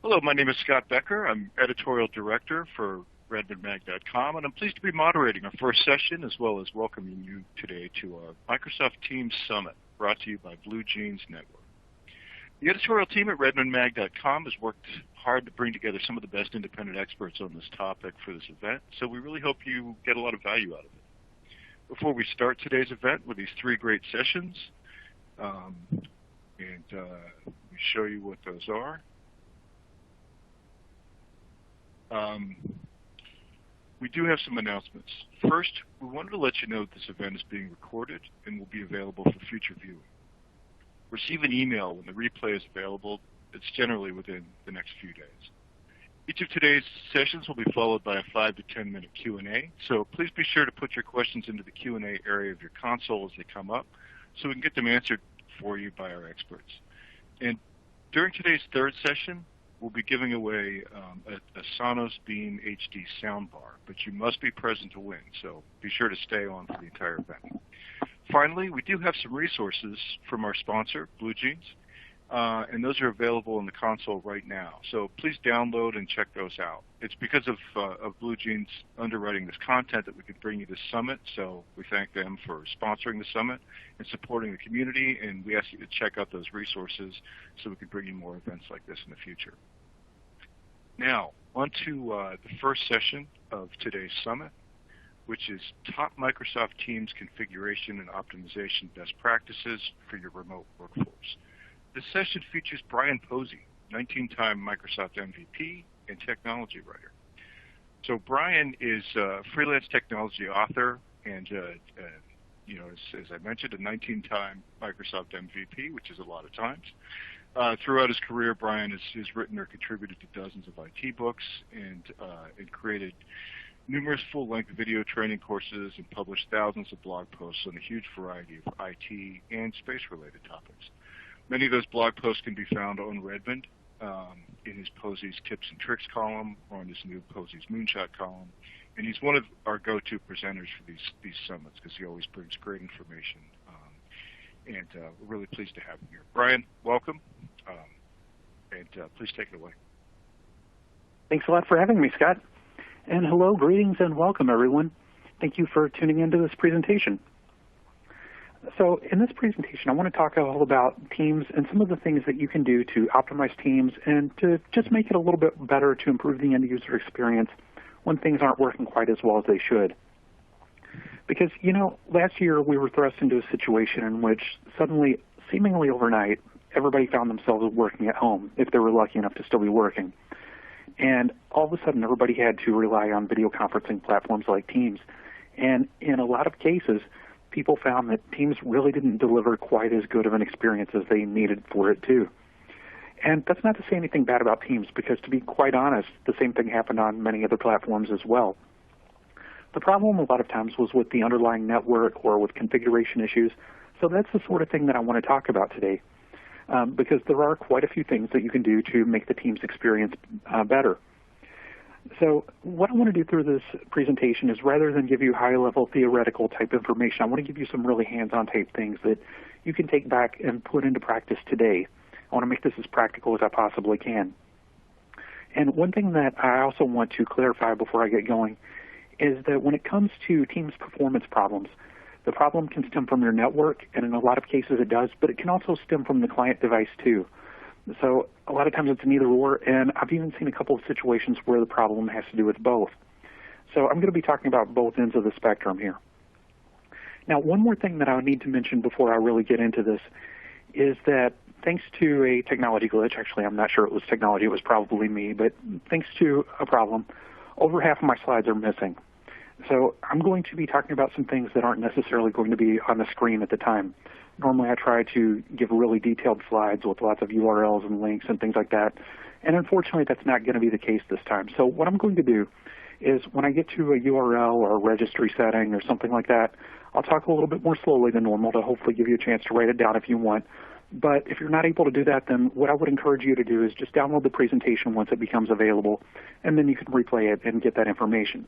Hello, my name is Scott Becker. I'm editorial director for RedmondMag.com, and I'm pleased to be moderating our first session as well as welcoming you today to our Microsoft Teams Summit, brought to you by Blue Jeans Network. The editorial team at RedmondMag.com has worked hard to bring together some of the best independent experts on this topic for this event, so we really hope you get a lot of value out of it. Before we start today's event with these three great sessions, we show you what those are. We do have some announcements. First, we wanted to let you know that this event is being recorded and will be available for future viewing. Receive an email when the replay is available. It's generally within the next few days. Each of today's sessions will be followed by a 5 to 10 minute Q&A, so please be sure to put your questions into the Q&A area of your console as they come up so we can get them answered for you by our experts. And during today's third session, we'll be giving away a Sonos Beam HD soundbar, but you must be present to win, so be sure to stay on for the entire event. Finally, we do have some resources from our sponsor, Blue Jeans, and those are available in the console right now. So please download and check those out. It's because of Blue Jeans underwriting this content that we could bring you this summit, so we thank them for sponsoring the summit and supporting the community, and we ask you to check out those resources so we can bring you more events like this in the future. Now, on to the first session of today's summit, which is Top Microsoft Teams Configuration and Optimization Best Practices for Your Remote Workforce. This session features Brian Posey, 19-time Microsoft MVP and technology writer. So Brian is a freelance technology author and, as I mentioned, a 19-time Microsoft MVP, which is a lot of times. Throughout his career, Brian has written or contributed to dozens of IT books and created numerous full-length video training courses and published thousands of blog posts on a huge variety of IT and space-related topics. Many of those blog posts can be found on Redmond in his Posey's Tips and Tricks column or in his new Posey's Moonshot column. And he's one of our go-to presenters for these summits because he always brings great information. We're really pleased to have him here. Brian, welcome, and please take it away. Thanks a lot for having me, Scott. And hello, greetings, and welcome, everyone. Thank you for tuning into this presentation. So in this presentation, I want to talk a little about Teams and some of the things that you can do to optimize Teams and to just make it a little bit better to improve the end-user experience when things aren't working quite as well as they should. Because, last year we were thrust into a situation in which suddenly, seemingly overnight, everybody found themselves working at home, if they were lucky enough to still be working. And all of a sudden, everybody had to rely on video conferencing platforms like Teams. And in a lot of cases, people found that Teams really didn't deliver quite as good of an experience as they needed for it to. And that's not to say anything bad about Teams, because to be quite honest, the same thing happened on many other platforms as well. The problem a lot of times was with the underlying network or with configuration issues, so that's the sort of thing that I want to talk about today, because there are quite a few things that you can do to make the Teams experience better. So what I want to do through this presentation is, rather than give you high-level theoretical type information, I want to give you some really hands-on type things that you can take back and put into practice today. I want to make this as practical as I possibly can. And one thing that I also want to clarify before I get going is that when it comes to Teams performance problems, the problem can stem from your network, and in a lot of cases it does, but it can also stem from the client device too. So a lot of times it's an either or, and I've even seen a couple of situations where the problem has to do with both. So I'm going to be talking about both ends of the spectrum here. Now, one more thing that I need to mention before I really get into this is that thanks to a technology glitch, actually I'm not sure it was technology, it was probably me, but thanks to a problem, over half of my slides are missing. So I'm going to be talking about some things that aren't necessarily going to be on the screen at the time. Normally I try to give really detailed slides with lots of URLs and links and things like that, and unfortunately that's not going to be the case this time. So what I'm going to do is, when I get to a URL or a registry setting or something like that, I'll talk a little bit more slowly than normal to hopefully give you a chance to write it down if you want. But if you're not able to do that, then what I would encourage you to do is just download the presentation once it becomes available, and then you can replay it and get that information.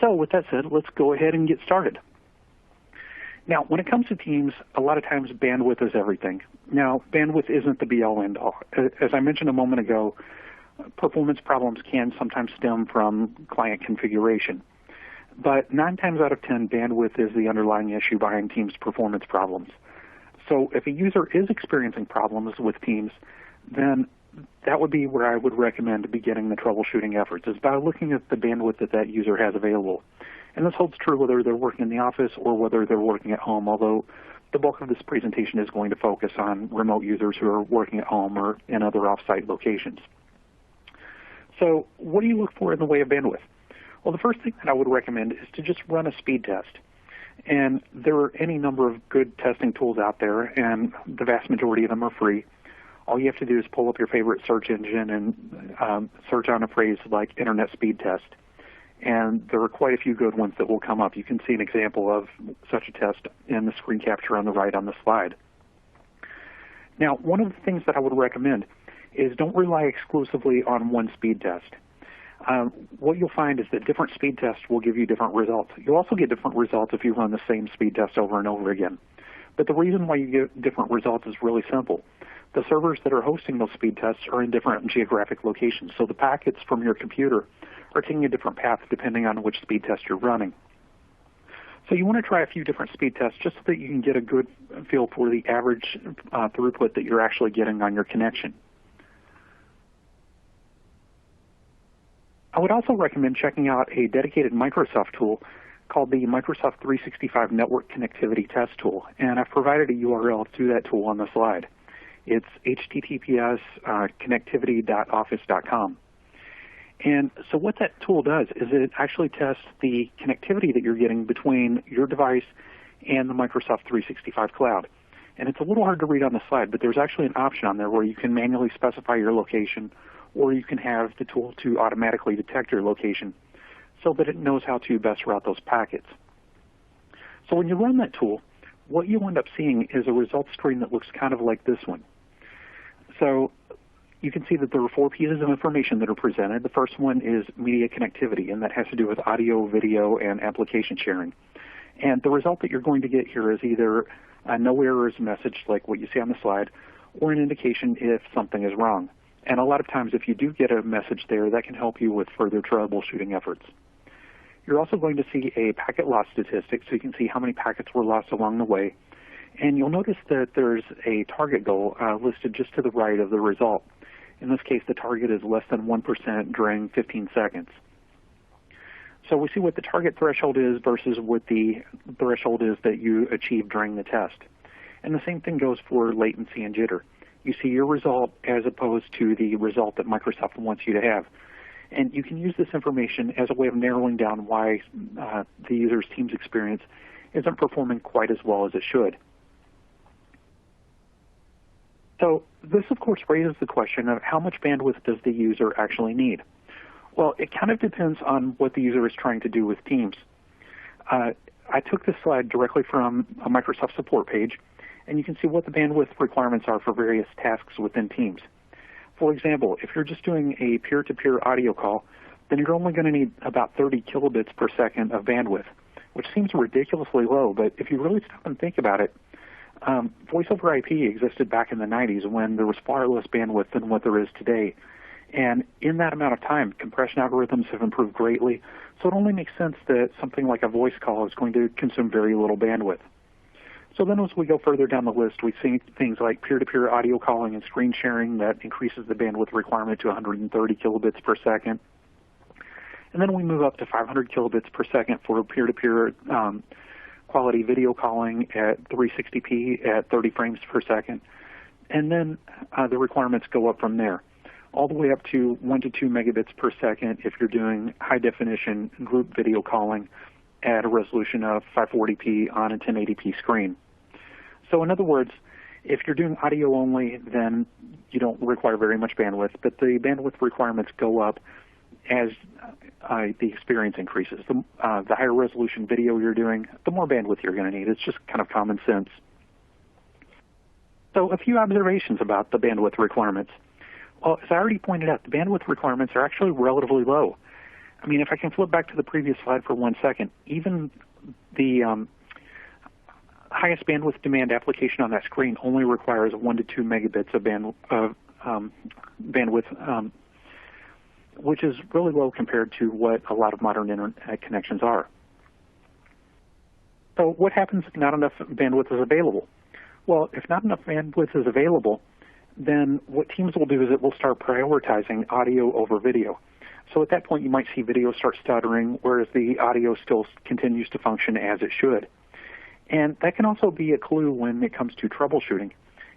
So with that said, let's go ahead and get started. Now, when it comes to Teams, a lot of times bandwidth is everything. Now, bandwidth isn't the be-all, end-all. As I mentioned a moment ago, performance problems can sometimes stem from client configuration. But 9 times out of 10, bandwidth is the underlying issue behind Teams performance problems. So if a user is experiencing problems with Teams, then that would be where I would recommend beginning the troubleshooting efforts, is by looking at the bandwidth that that user has available. And this holds true whether they're working in the office or whether they're working at home, although the bulk of this presentation is going to focus on remote users who are working at home or in other off-site locations. So what do you look for in the way of bandwidth? Well, the first thing that I would recommend is to just run a speed test. And there are any number of good testing tools out there, and the vast majority of them are free. All you have to do is pull up your favorite search engine and search on a phrase like Internet Speed Test. And there are quite a few good ones that will come up. You can see an example of such a test in the screen capture on the right on the slide. Now, one of the things that I would recommend is don't rely exclusively on one speed test. What you'll find is that different speed tests will give you different results. You'll also get different results if you run the same speed test over and over again. But the reason why you get different results is really simple. The servers that are hosting those speed tests are in different geographic locations, so the packets from your computer are taking a different path depending on which speed test you're running. So you want to try a few different speed tests just so that you can get a good feel for the average throughput that you're actually getting on your connection. I would also recommend checking out a dedicated Microsoft tool called the Microsoft 365 Network Connectivity Test Tool, and I've provided a URL to that tool on the slide. It's https://connectivity.office.com. And so what that tool does is it actually tests the connectivity that you're getting between your device and the Microsoft 365 cloud. And it's a little hard to read on the slide, but there's actually an option on there where you can manually specify your location, or you can have the tool to automatically detect your location so that it knows how to best route those packets. So when you run that tool, what you end up seeing is a results screen that looks kind of like this one. So you can see that there are 4 pieces of information that are presented. The first one is media connectivity, and that has to do with audio, video, and application sharing. And the result that you're going to get here is either a no errors message like what you see on the slide, or an indication if something is wrong. And a lot of times if you do get a message there, that can help you with further troubleshooting efforts. You're also going to see a packet loss statistic, so you can see how many packets were lost along the way. And you'll notice that there's a target goal listed just to the right of the result. In this case, the target is less than 1% during 15 seconds. So we see what the target threshold is versus what the threshold is that you achieved during the test. And the same thing goes for latency and jitter. You see your result as opposed to the result that Microsoft wants you to have. And you can use this information as a way of narrowing down why the user's Teams experience isn't performing quite as well as it should. So this, of course, raises the question of how much bandwidth does the user actually need? Well, it kind of depends on what the user is trying to do with Teams. I took this slide directly from a Microsoft support page, and you can see what the bandwidth requirements are for various tasks within Teams. For example, if you're just doing a peer-to-peer audio call, then you're only going to need about 30 kilobits per second of bandwidth, which seems ridiculously low, but if you really stop and think about it, voice over IP existed back in the 90s when there was far less bandwidth than what there is today. And in that amount of time, compression algorithms have improved greatly, so it only makes sense that something like a voice call is going to consume very little bandwidth. So then as we go further down the list, we see things like peer-to-peer audio calling and screen sharing that increases the bandwidth requirement to 130 kilobits per second. And then we move up to 500 kilobits per second for peer-to-peer quality video calling at 360p at 30 frames per second. And then the requirements go up from there, all the way up to 1 to 2 megabits per second if you're doing high-definition group video calling at a resolution of 540p on a 1080p screen. So in other words, if you're doing audio only, then you don't require very much bandwidth, but the bandwidth requirements go up as the experience increases. The higher resolution video you're doing, the more bandwidth you're going to need. It's just kind of common sense. So a few observations about the bandwidth requirements. Well, as I already pointed out, the bandwidth requirements are actually relatively low. I mean, if I can flip back to the previous slide for 1 second, even the highest bandwidth demand application on that screen only requires 1 to 2 megabits of bandwidth, which is really low compared to what a lot of modern internet connections are. So what happens if not enough bandwidth is available? Well, if not enough bandwidth is available, then what Teams will do is it will start prioritizing audio over video. So at that point, you might see video start stuttering, whereas the audio still continues to function as it should. And that can also be a clue when it comes to troubleshooting.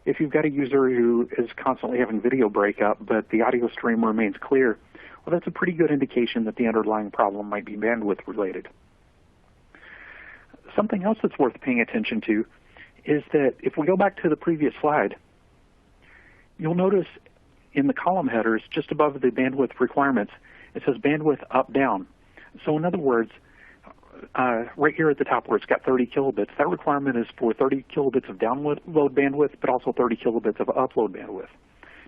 If you've got a user who is constantly having video breakup, but the audio stream remains clear, well, that's a pretty good indication that the underlying problem might be bandwidth related. Something else that's worth paying attention to is that if we go back to the previous slide, you'll notice in the column headers just above the bandwidth requirements, it says bandwidth up, down. So in other words, right here at the top where it's got 30 kilobits, that requirement is for 30 kilobits of download bandwidth, but also 30 kilobits of upload bandwidth.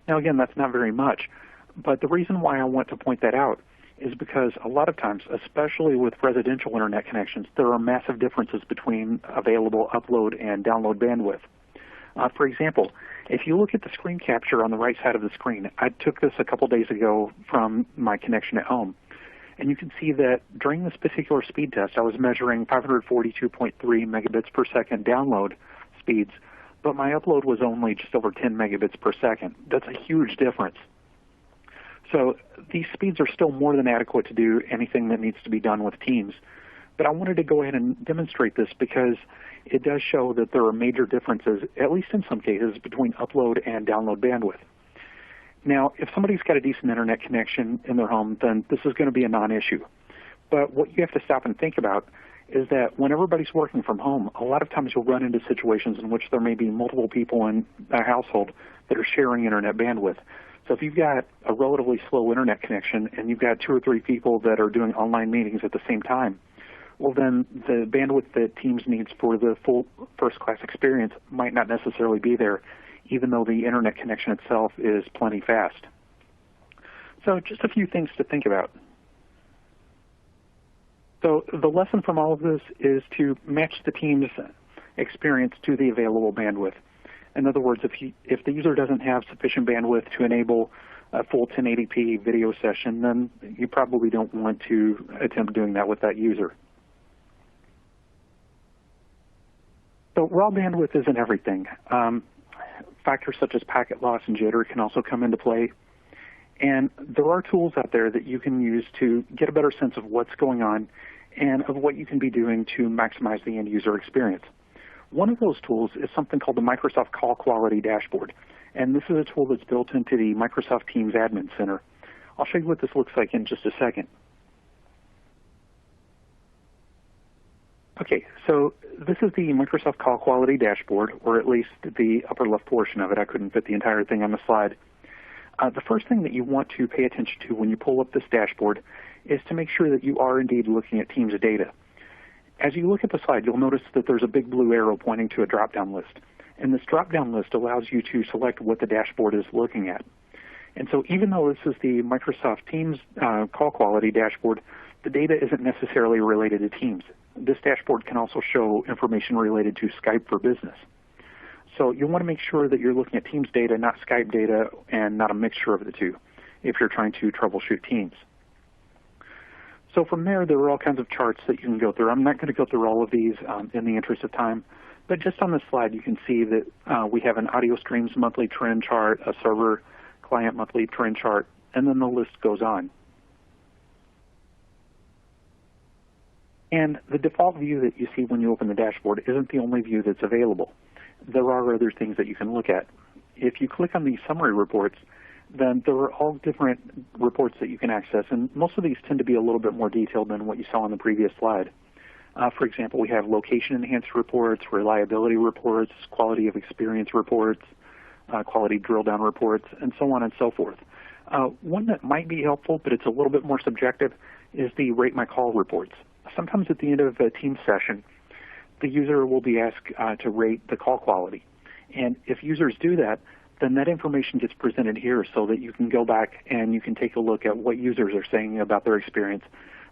Now again, that's not very much, but the reason why I want to point that out is because a lot of times, especially with residential internet connections, there are massive differences between available upload and download bandwidth. For example, if you look at the screen capture on the right side of the screen, I took this a couple days ago from my connection at home. And you can see that during this particular speed test, I was measuring 542.3 megabits per second download speeds, but my upload was only just over 10 megabits per second. That's a huge difference. So these speeds are still more than adequate to do anything that needs to be done with Teams. But I wanted to go ahead and demonstrate this because it does show that there are major differences, at least in some cases, between upload and download bandwidth. Now, if somebody's got a decent internet connection in their home, then this is going to be a non-issue. But what you have to stop and think about is that when everybody's working from home, a lot of times you'll run into situations in which there may be multiple people in a household that are sharing internet bandwidth. So if you've got a relatively slow internet connection and you've got 2 or 3 people that are doing online meetings at the same time, well then the bandwidth that Teams needs for the full first-class experience might not necessarily be there, even though the internet connection itself is plenty fast. So just a few things to think about. So the lesson from all of this is to match the Teams experience to the available bandwidth. In other words, if the user doesn't have sufficient bandwidth to enable a full 1080p video session, then you probably don't want to attempt doing that with that user. So raw bandwidth isn't everything. Factors such as packet loss and jitter can also come into play. And there are tools out there that you can use to get a better sense of what's going on and of what you can be doing to maximize the end user experience. One of those tools is something called the Microsoft Call Quality Dashboard. And this is a tool that's built into the Microsoft Teams Admin Center. I'll show you what this looks like in just a second. Okay, so this is the Microsoft Call Quality Dashboard, or at least the upper left portion of it. I couldn't fit the entire thing on the slide. The first thing that you want to pay attention to when you pull up this dashboard is to make sure that you are indeed looking at Teams data. As you look at the slide, you'll notice that there's a big blue arrow pointing to a drop-down list. And this drop-down list allows you to select what the dashboard is looking at. And so even though this is the Microsoft Teams Call Quality Dashboard, the data isn't necessarily related to Teams. This dashboard can also show information related to Skype for Business. So you'll want to make sure that you're looking at Teams data, not Skype data, and not a mixture of the two if you're trying to troubleshoot Teams. So from there are all kinds of charts that you can go through. I'm not going to go through all of these in the interest of time, but just on this slide you can see that we have an audio streams monthly trend chart, a server client monthly trend chart, and then the list goes on. And the default view that you see when you open the dashboard isn't the only view that's available. There are other things that you can look at. If you click on the summary reports, then there are all different reports that you can access, and most of these tend to be a little bit more detailed than what you saw on the previous slide. For example, we have location enhanced reports, reliability reports, quality of experience reports, quality drill down reports, and so on and so forth. One that might be helpful, but it's a little bit more subjective, is the rate my call reports. Sometimes at the end of a Teams session, the user will be asked to rate the call quality. And if users do that, then that information gets presented here so that you can go back and you can take a look at what users are saying about their experience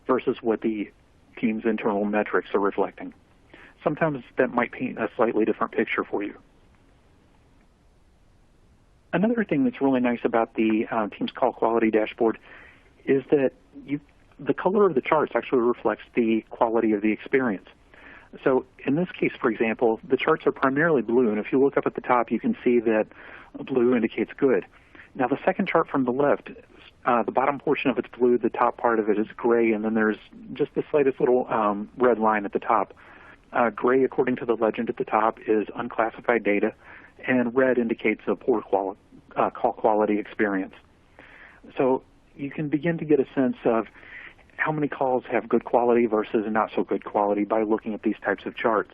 versus what the Teams internal metrics are reflecting. sometimes that might paint a slightly different picture for you. Another thing that's really nice about the Teams Call Quality Dashboard is that the color of the charts actually reflects the quality of the experience. So in this case, for example, the charts are primarily blue, and if you look up at the top, you can see that blue indicates good. Now the second chart from the left, the bottom portion of it's blue, the top part of it is gray, and then there's just the slightest little red line at the top. Gray, according to the legend at the top, is unclassified data, and red indicates a poor call quality experience. So you can begin to get a sense of how many calls have good quality versus not so good quality by looking at these types of charts.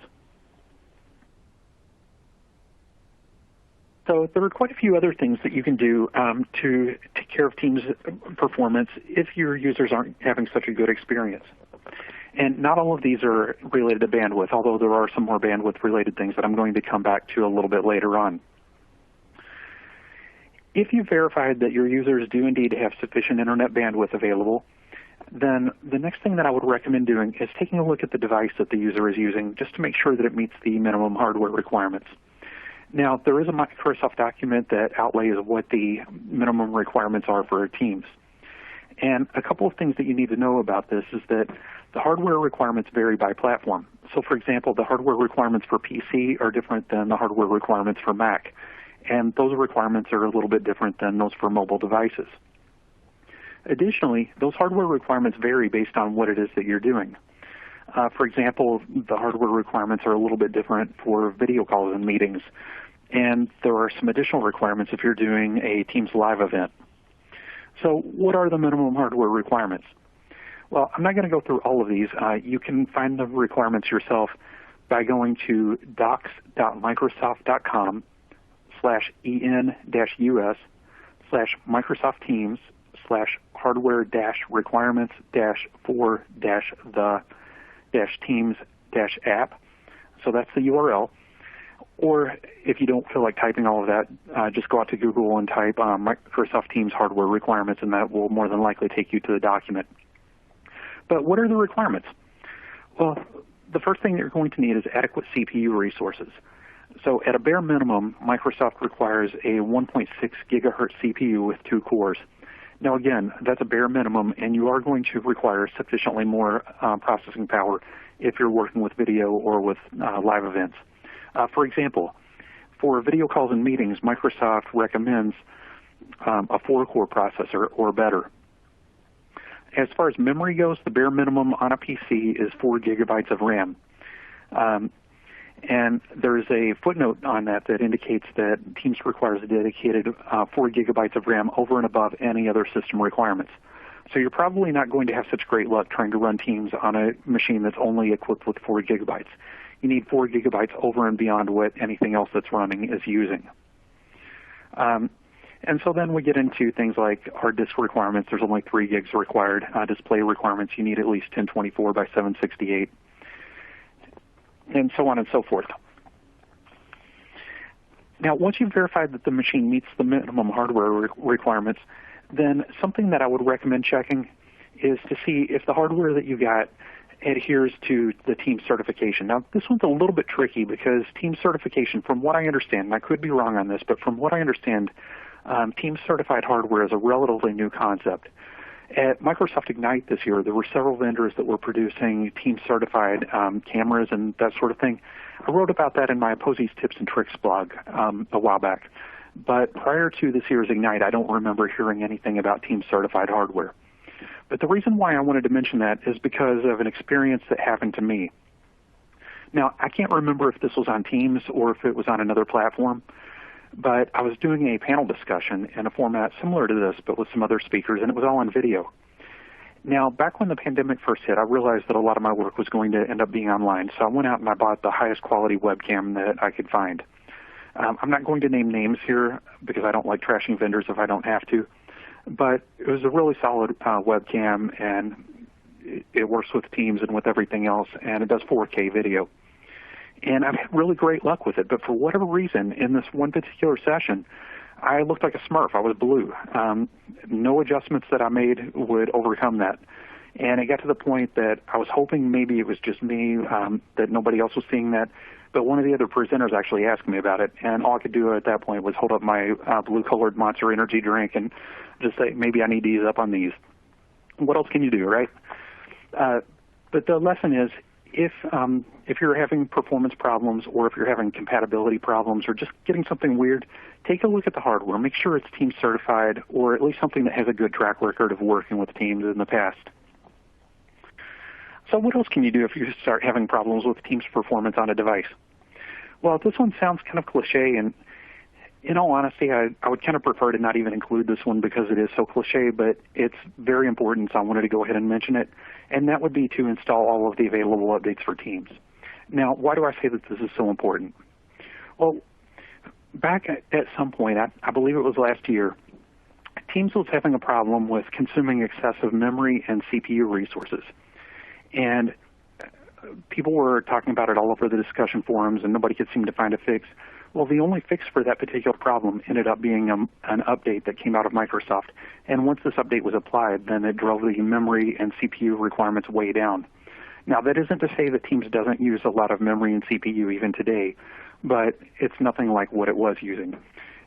So there are quite a few other things that you can do to take care of Teams performance if your users aren't having such a good experience. And not all of these are related to bandwidth, although there are some more bandwidth-related things that I'm going to come back to a little bit later on. If you've verified that your users do indeed have sufficient internet bandwidth available, then the next thing that I would recommend doing is taking a look at the device that the user is using just to make sure that it meets the minimum hardware requirements. Now, there is a Microsoft document that outlays what the minimum requirements are for Teams. And a couple of things that you need to know about this is that the hardware requirements vary by platform. So, for example, the hardware requirements for PC are different than the hardware requirements for Mac. And those requirements are a little bit different than those for mobile devices. Additionally, those hardware requirements vary based on what it is that you're doing. For example, the hardware requirements are a little bit different for video calls and meetings. And there are some additional requirements if you're doing a Teams Live event. So what are the minimum hardware requirements? Well, I'm not going to go through all of these. You can find the requirements yourself by going to docs.microsoft.com/en-us/Microsoft Teams/hardware-requirements-for-the-Teams-app. So that's the URL. Or if you don't feel like typing all of that, just go out to Google and type Microsoft Teams hardware requirements, and that will more than likely take you to the document. But what are the requirements? Well, the first thing you're going to need is adequate CPU resources. So at a bare minimum, Microsoft requires a 1.6 gigahertz CPU with 2 cores. Now again, that's a bare minimum, and you are going to require sufficiently more processing power if you're working with video or with live events. For example, for video calls and meetings, Microsoft recommends a 4-core processor or better. As far as memory goes, the bare minimum on a PC is 4 gigabytes of RAM. And there's a footnote on that that indicates that Teams requires a dedicated 4 gigabytes of RAM over and above any other system requirements. So you're probably not going to have such great luck trying to run Teams on a machine that's only equipped with 4 gigabytes. You need 4 gigabytes over and beyond what anything else that's running is using. And so then we get into things like hard disk requirements. There's only 3 gigs required. Display requirements, you need at least 1024 by 768, and so on and so forth. Now, once you've verified that the machine meets the minimum hardware requirements, then something that I would recommend checking is to see if the hardware that you got adheres to the Teams certification. Now, this one's a little bit tricky because Teams certification, from what I understand, and I could be wrong on this, but from what I understand, Teams certified hardware is a relatively new concept. At Microsoft Ignite this year, there were several vendors that were producing Teams certified cameras and that sort of thing. I wrote about that in my Posey's Tips and Tricks blog a while back. But prior to this year's Ignite, I don't remember hearing anything about Teams certified hardware. But the reason why I wanted to mention that is because of an experience that happened to me. Now, I can't remember if this was on Teams or if it was on another platform, but I was doing a panel discussion in a format similar to this, but with some other speakers, and it was all on video. Now, back when the pandemic first hit, I realized that a lot of my work was going to end up being online, so I went out and I bought the highest quality webcam that I could find. I'm not going to name names here because I don't like trashing vendors if I don't have to, but it was a really solid webcam, and it works with Teams and with everything else, and it does 4K video. And I've had really great luck with it, but for whatever reason, in this one particular session, I looked like a Smurf. I was blue. No adjustments that I made would overcome that. And it got to the point that I was hoping maybe it was just me, that nobody else was seeing that. But one of the other presenters actually asked me about it, and all I could do at that point was hold up my blue-colored Monster Energy drink and just say, maybe I need to ease up on these. What else can you do, right? But the lesson is, if you're having performance problems or if you're having compatibility problems or just getting something weird, take a look at the hardware. Make sure it's Teams certified or at least something that has a good track record of working with Teams in the past. So what else can you do if you start having problems with Teams performance on a device? Well, this one sounds kind of cliche, and in all honesty, I would kind of prefer to not even include this one because it is so cliche, but it's very important, so I wanted to go ahead and mention it, and that would be to install all of the available updates for Teams. Now, why do I say that this is so important? Well, back at some point, I believe it was last year, Teams was having a problem with consuming excessive memory and CPU resources. And people were talking about it all over the discussion forums, and nobody could seem to find a fix. Well, the only fix for that particular problem ended up being an update that came out of Microsoft. And once this update was applied, then it drove the memory and CPU requirements way down. Now, that isn't to say that Teams doesn't use a lot of memory and CPU even today, but it's nothing like what it was using.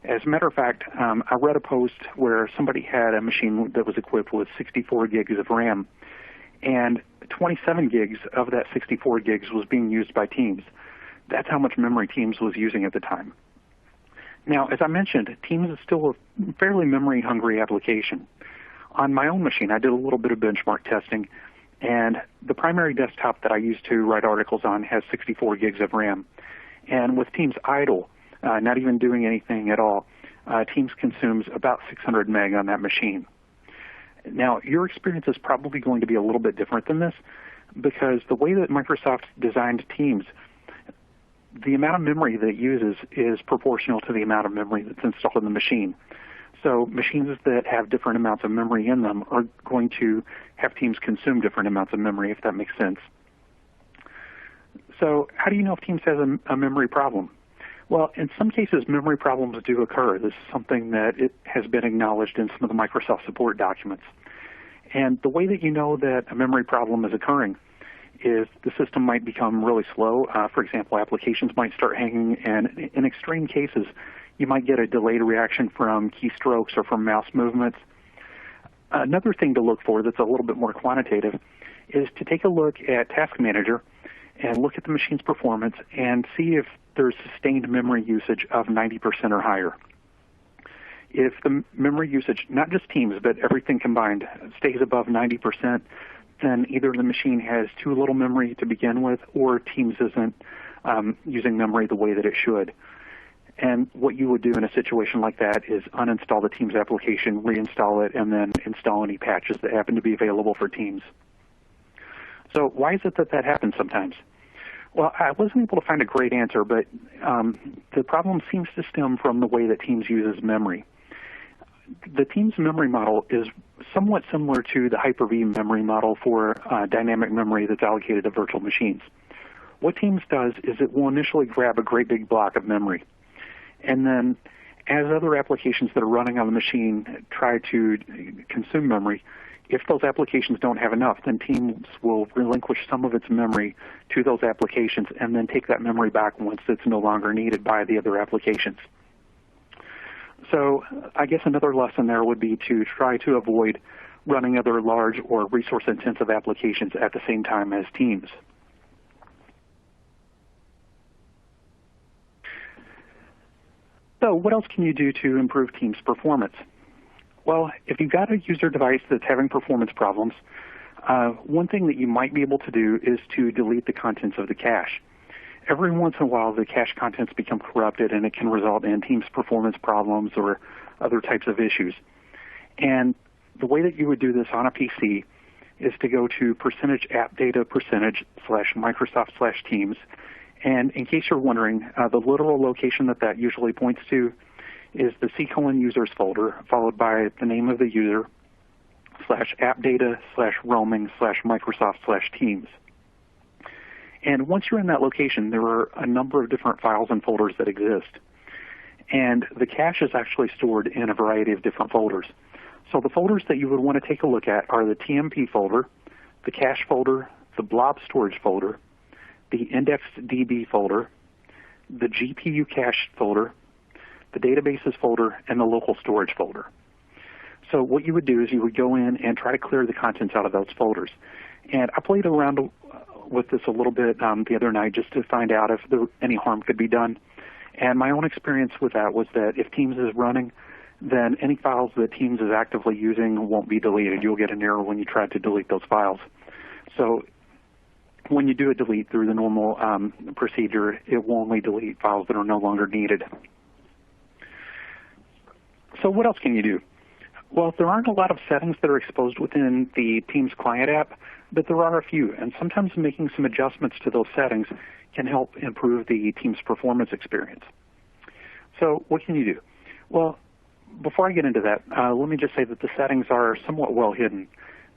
As a matter of fact, I read a post where somebody had a machine that was equipped with 64 gigs of RAM, and 27 gigs of that 64 gigs was being used by Teams. That's how much memory Teams was using at the time. Now, as I mentioned, Teams is still a fairly memory-hungry application. On my own machine, I did a little bit of benchmark testing, and the primary desktop that I use to write articles on has 64 gigs of RAM. And with Teams idle, not even doing anything at all, Teams consumes about 600 meg on that machine. Now, your experience is probably going to be a little bit different than this because the way that Microsoft designed Teams, the amount of memory that it uses is proportional to the amount of memory that's installed in the machine. So machines that have different amounts of memory in them are going to have Teams consume different amounts of memory, if that makes sense. So how do you know if Teams has a memory problem? Well, in some cases, memory problems do occur. This is something that it has been acknowledged in some of the Microsoft support documents. And the way that you know that a memory problem is occurring is the system might become really slow. For example, applications might start hanging, and in extreme cases, you might get a delayed reaction from keystrokes or from mouse movements. Another thing to look for that's a little bit more quantitative is to take a look at Task Manager and look at the machine's performance and see if there's sustained memory usage of 90% or higher. If the memory usage, not just Teams, but everything combined, stays above 90%, then either the machine has too little memory to begin with or Teams isn't using memory the way that it should. And what you would do in a situation like that is uninstall the Teams application, reinstall it, and then install any patches that happen to be available for Teams. So why is it that that happens sometimes? Well, I wasn't able to find a great answer, but the problem seems to stem from the way that Teams uses memory. The Teams memory model is somewhat similar to the Hyper-V memory model for dynamic memory that's allocated to virtual machines. What Teams does is it will initially grab a great big block of memory, and then as other applications that are running on the machine try to consume memory, if those applications don't have enough, then Teams will relinquish some of its memory to those applications and then take that memory back once it's no longer needed by the other applications. So I guess another lesson there would be to try to avoid running other large or resource-intensive applications at the same time as Teams. So what else can you do to improve Teams performance? Well, if you've got a user device that's having performance problems, one thing that you might be able to do is to delete the contents of the cache. Every once in a while, the cache contents become corrupted, and it can result in Teams performance problems or other types of issues. And the way that you would do this on a PC is to go to %appdata%/Microsoft/Teams. And in case you're wondering, the literal location that usually points to is the C:\users folder, followed by the name of the user, /appdata/roaming/Microsoft/Teams. And once you're in that location, there are a number of different files and folders that exist. And the cache is actually stored in a variety of different folders. So the folders that you would want to take a look at are the TMP folder, the cache folder, the blob storage folder, the indexed DB folder, the GPU cache folder, the databases folder, and the local storage folder. So what you would do is you would go in and try to clear the contents out of those folders. And I played around with this a little bit the other night just to find out if any harm could be done. And my own experience with that was that if Teams is running, then any files that Teams is actively using won't be deleted. You'll get an error when you try to delete those files. So when you do a delete through the normal procedure, it will only delete files that are no longer needed. So what else can you do? Well, there aren't a lot of settings that are exposed within the Teams client app, but there are a few, and sometimes making some adjustments to those settings can help improve the Teams performance experience. So what can you do? Well, before I get into that, let me just say that the settings are somewhat well hidden.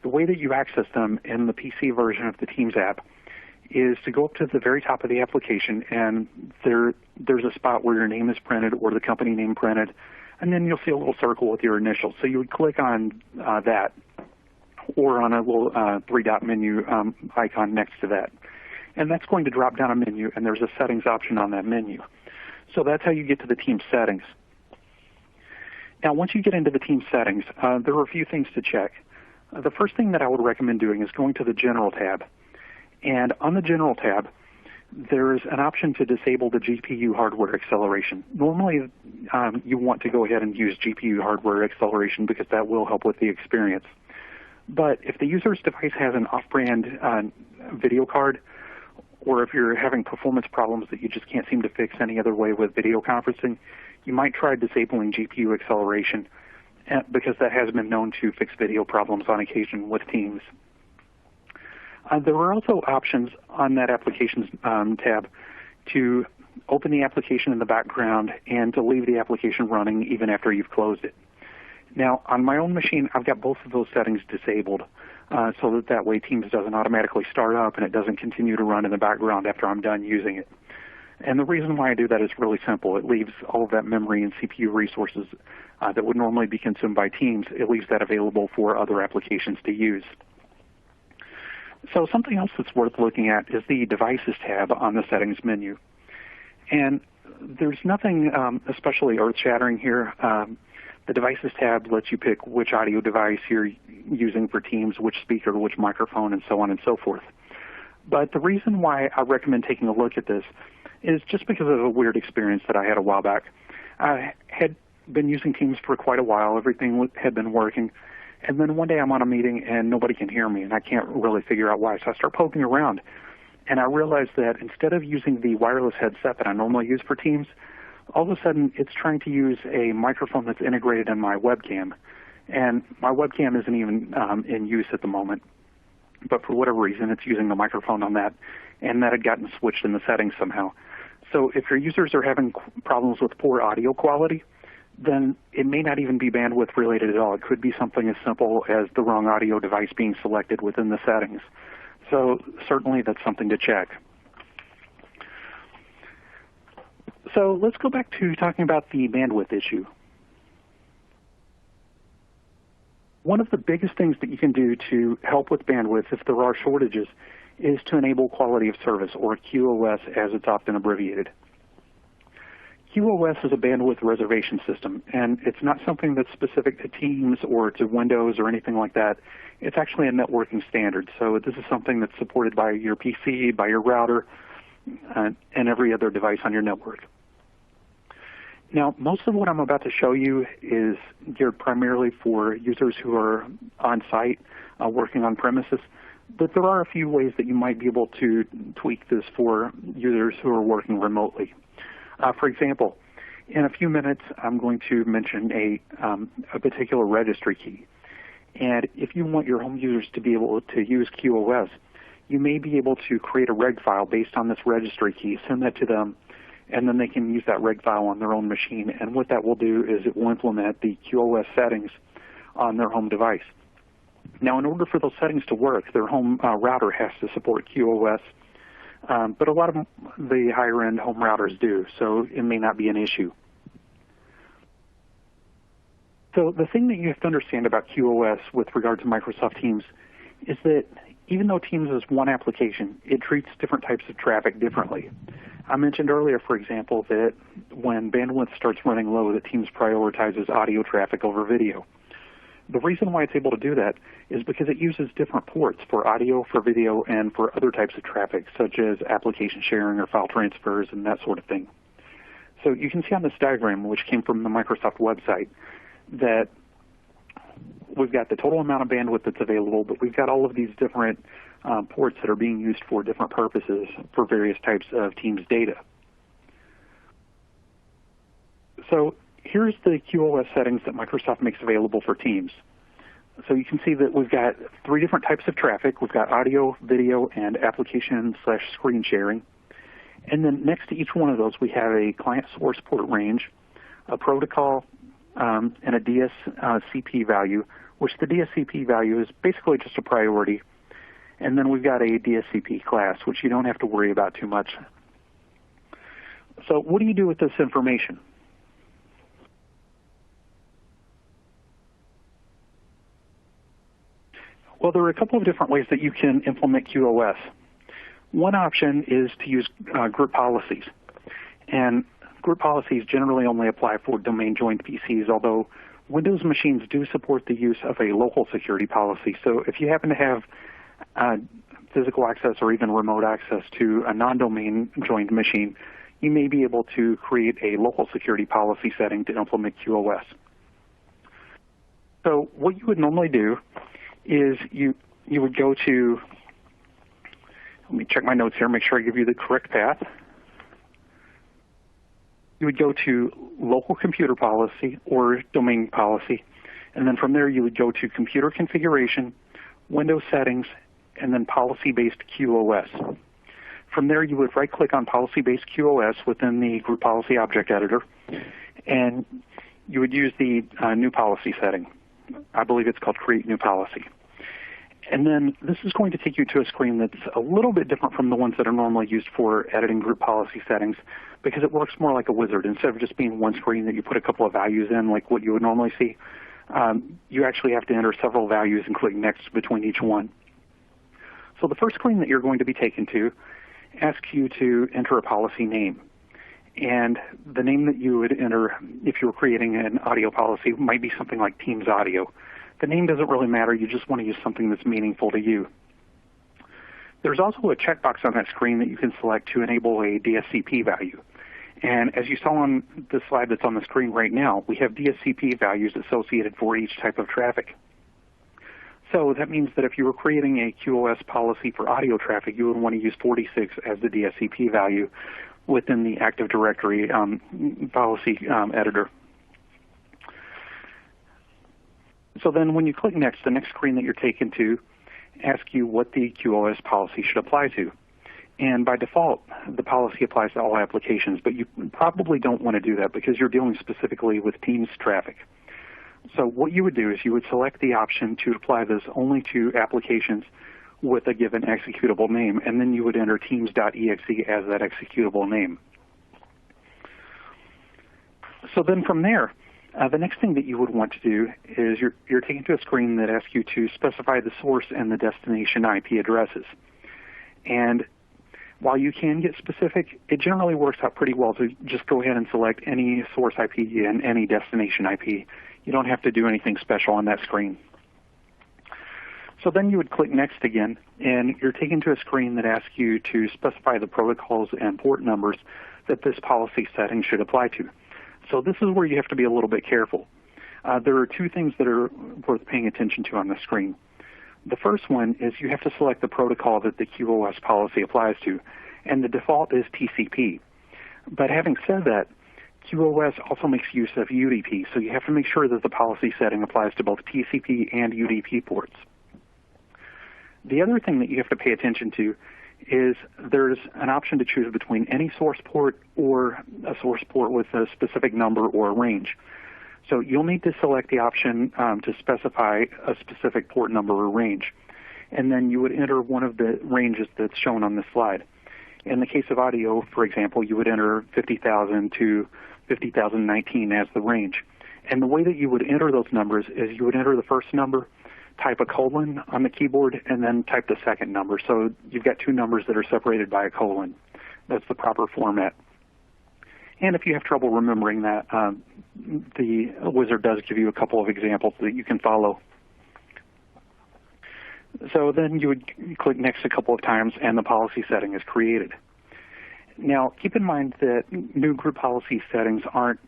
The way that you access them in the PC version of the Teams app is to go up to the very top of the application, and there's a spot where your name is printed or the company name printed, and then you'll see a little circle with your initials. So you would click on that, or on a little three-dot menu icon next to that. And that's going to drop down a menu, and there's a settings option on that menu. So that's how you get to the Teams settings. Now, once you get into the Teams settings, there are a few things to check. The first thing that I would recommend doing is going to the General tab. And on the General tab, there's an option to disable the GPU hardware acceleration. Normally, you want to go ahead and use GPU hardware acceleration because that will help with the experience. But if the user's device has an off-brand video card, or if you're having performance problems that you just can't seem to fix any other way with video conferencing, you might try disabling GPU acceleration because that has been known to fix video problems on occasion with Teams. There are also options on that Applications tab to open the application in the background and to leave the application running even after you've closed it. Now, on my own machine, I've got both of those settings disabled so that way Teams doesn't automatically start up and it doesn't continue to run in the background after I'm done using it. And the reason why I do that is really simple. It leaves all of that memory and CPU resources that would normally be consumed by Teams, it leaves that available for other applications to use. So something else that's worth looking at is the Devices tab on the Settings menu. And there's nothing especially earth-shattering here. The Devices tab lets you pick which audio device you're using for Teams, which speaker, which microphone, and so on and so forth. But the reason why I recommend taking a look at this is just because of a weird experience that I had a while back. I had been using Teams for quite a while. Everything had been working. And then one day I'm on a meeting and nobody can hear me, and I can't really figure out why. So I start poking around, and I realized that instead of using the wireless headset that I normally use for Teams, all of a sudden it's trying to use a microphone that's integrated in my webcam. And my webcam isn't even in use at the moment. But for whatever reason, it's using the microphone on that, and that had gotten switched in the settings somehow. So if your users are having problems with poor audio quality, then it may not even be bandwidth related at all. It could be something as simple as the wrong audio device being selected within the settings. So certainly that's something to check. So let's go back to talking about the bandwidth issue. One of the biggest things that you can do to help with bandwidth if there are shortages is to enable quality of service, or QoS as it's often abbreviated. QoS is a bandwidth reservation system, and it's not something that's specific to Teams or to Windows or anything like that. It's actually a networking standard, so this is something that's supported by your PC, by your router, and every other device on your network. Now, most of what I'm about to show you is geared primarily for users who are on-site, working on premises, but there are a few ways that you might be able to tweak this for users who are working remotely. For example, in a few minutes, I'm going to mention a particular registry key. And if you want your home users to be able to use QoS, you may be able to create a reg file based on this registry key, send that to them, and then they can use that reg file on their own machine. And what that will do is it will implement the QoS settings on their home device. Now, in order for those settings to work, their home router has to support QoS. But a lot of the higher-end home routers do, so it may not be an issue. So the thing that you have to understand about QoS with regard to Microsoft Teams is that even though Teams is one application, it treats different types of traffic differently. I mentioned earlier, for example, that when bandwidth starts running low, that Teams prioritizes audio traffic over video. The reason why it's able to do that is because it uses different ports for audio, for video, and for other types of traffic, such as application sharing or file transfers and that sort of thing. So you can see on this diagram, which came from the Microsoft website, that we've got the total amount of bandwidth that's available, but we've got all of these different ports that are being used for different purposes for various types of Teams data. So here's the QoS settings that Microsoft makes available for Teams. So you can see that we've got 3 different types of traffic. We've got audio, video, and application/screen sharing. And then next to each one of those, we have a client source port range, a protocol, and a DSCP value, which the DSCP value is basically just a priority. And then we've got a DSCP class, which you don't have to worry about too much. So what do you do with this information? Well, there are a couple of different ways that you can implement QoS. One option is to use group policies. And group policies generally only apply for domain-joined PCs, although Windows machines do support the use of a local security policy. So if you happen to have physical access or even remote access to a non-domain joined machine, you may be able to create a local security policy setting to implement QoS. So what you would normally do is you would go to, let me check my notes here, make sure I give you the correct path. You would go to local computer policy or domain policy, and then from there you would go to computer configuration, Windows settings, and then policy-based QoS. From there you would right-click on policy-based QoS within the group policy object editor, and you would use the new policy setting. I believe it's called create new policy. And then this is going to take you to a screen that's a little bit different from the ones that are normally used for editing group policy settings, because it works more like a wizard. Instead of just being one screen that you put a couple of values in like what you would normally see, you actually have to enter several values and click next between each one. So the first screen that you're going to be taken to asks you to enter a policy name. And the name that you would enter if you were creating an audio policy might be something like Teams Audio. The name doesn't really matter. You just want to use something that's meaningful to you. There's also a checkbox on that screen that you can select to enable a DSCP value. And as you saw on the slide that's on the screen right now, we have DSCP values associated for each type of traffic. So that means that if you were creating a QoS policy for audio traffic, you would want to use 46 as the DSCP value within the Active Directory policy editor. So then when you click next, the next screen that you're taken to asks you what the QoS policy should apply to. And by default, the policy applies to all applications, but you probably don't want to do that because you're dealing specifically with Teams traffic. So what you would do is you would select the option to apply this only to applications with a given executable name, and then you would enter teams.exe as that executable name. So then from there, the next thing that you would want to do is you're taken to a screen that asks you to specify the source and the destination IP addresses. And while you can get specific, it generally works out pretty well to just go ahead and select any source IP and any destination IP. You don't have to do anything special on that screen. So then you would click Next again, and you're taken to a screen that asks you to specify the protocols and port numbers that this policy setting should apply to. So this is where you have to be a little bit careful. There are 2 things that are worth paying attention to on the screen. The first one is you have to select the protocol that the QoS policy applies to, and the default is TCP. But having said that, QoS also makes use of UDP, so you have to make sure that the policy setting applies to both TCP and UDP ports. The other thing that you have to pay attention to is there's an option to choose between any source port or a source port with a specific number or range. So you'll need to select the option to specify a specific port number or range. And then you would enter one of the ranges that's shown on this slide. In the case of audio, for example, you would enter 50,000 to 50,019 as the range. And the way that you would enter those numbers is you would enter the first number type a colon on the keyboard and then type the second number. So you've got two numbers that are separated by a colon. That's the proper format. And if you have trouble remembering that, the wizard does give you a couple of examples that you can follow. So then you would click next a couple of times and the policy setting is created. Now keep in mind that new group policy settings aren't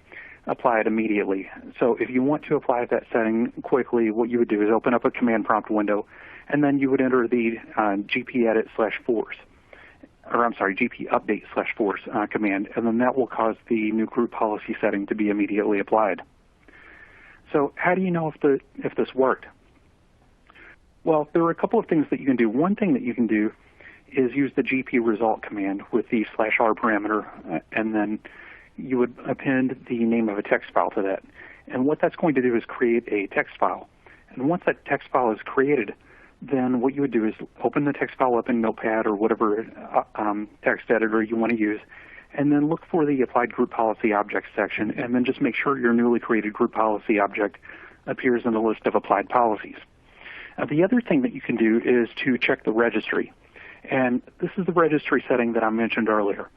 applied immediately. So if you want to apply that setting quickly, what you would do is open up a command prompt window and then you would enter the gp-edit/force. Or I'm sorry, gp-update/force command, and then that will cause the new group policy setting to be immediately applied. So how do you know if this worked? Well, there are a couple of things that you can do. One thing that you can do is use the gp-result command with the /r parameter, and then you would append the name of a text file to that. And what that's going to do is create a text file. And once that text file is created, then what you would do is open the text file up in Notepad or whatever text editor you want to use, and then look for the Applied Group Policy Objects section, and then just make sure your newly created group policy object appears in the list of applied policies. The other thing that you can do is to check the registry. And this is the registry setting that I mentioned earlier,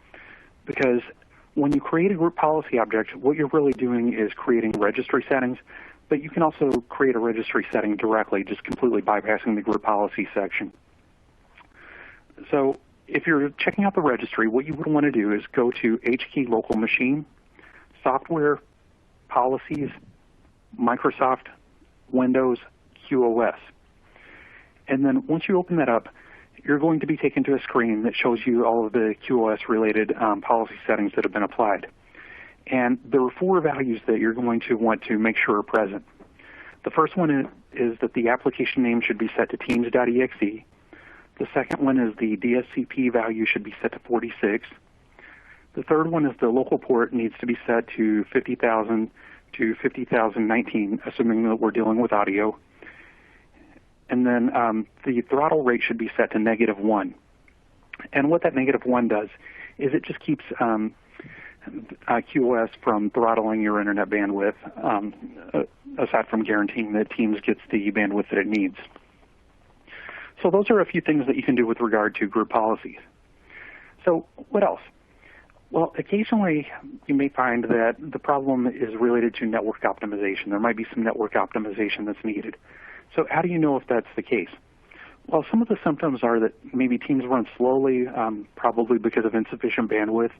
because when you create a group policy object, what you're really doing is creating registry settings, but you can also create a registry setting directly, just completely bypassing the group policy section. So if you're checking out the registry, what you would want to do is go to HKey Local Machine, Software, Policies, Microsoft, Windows, QoS. And then once you open that up, you're going to be taken to a screen that shows you all of the QoS-related policy settings that have been applied. And there are four values that you're going to want to make sure are present. The first one is that the application name should be set to teams.exe. The second one is the DSCP value should be set to 46. The third one is the local port needs to be set to 50,000 to 50,019, assuming that we're dealing with audio. And then the throttle rate should be set to -1. And what that -1 does is it just keeps QoS from throttling your internet bandwidth, aside from guaranteeing that Teams gets the bandwidth that it needs. So those are a few things that you can do with regard to group policies. So what else? Well, occasionally you may find that the problem is related to network optimization. There might be some network optimization that's needed. So how do you know if that's the case? Well, some of the symptoms are that maybe Teams run slowly, probably because of insufficient bandwidth.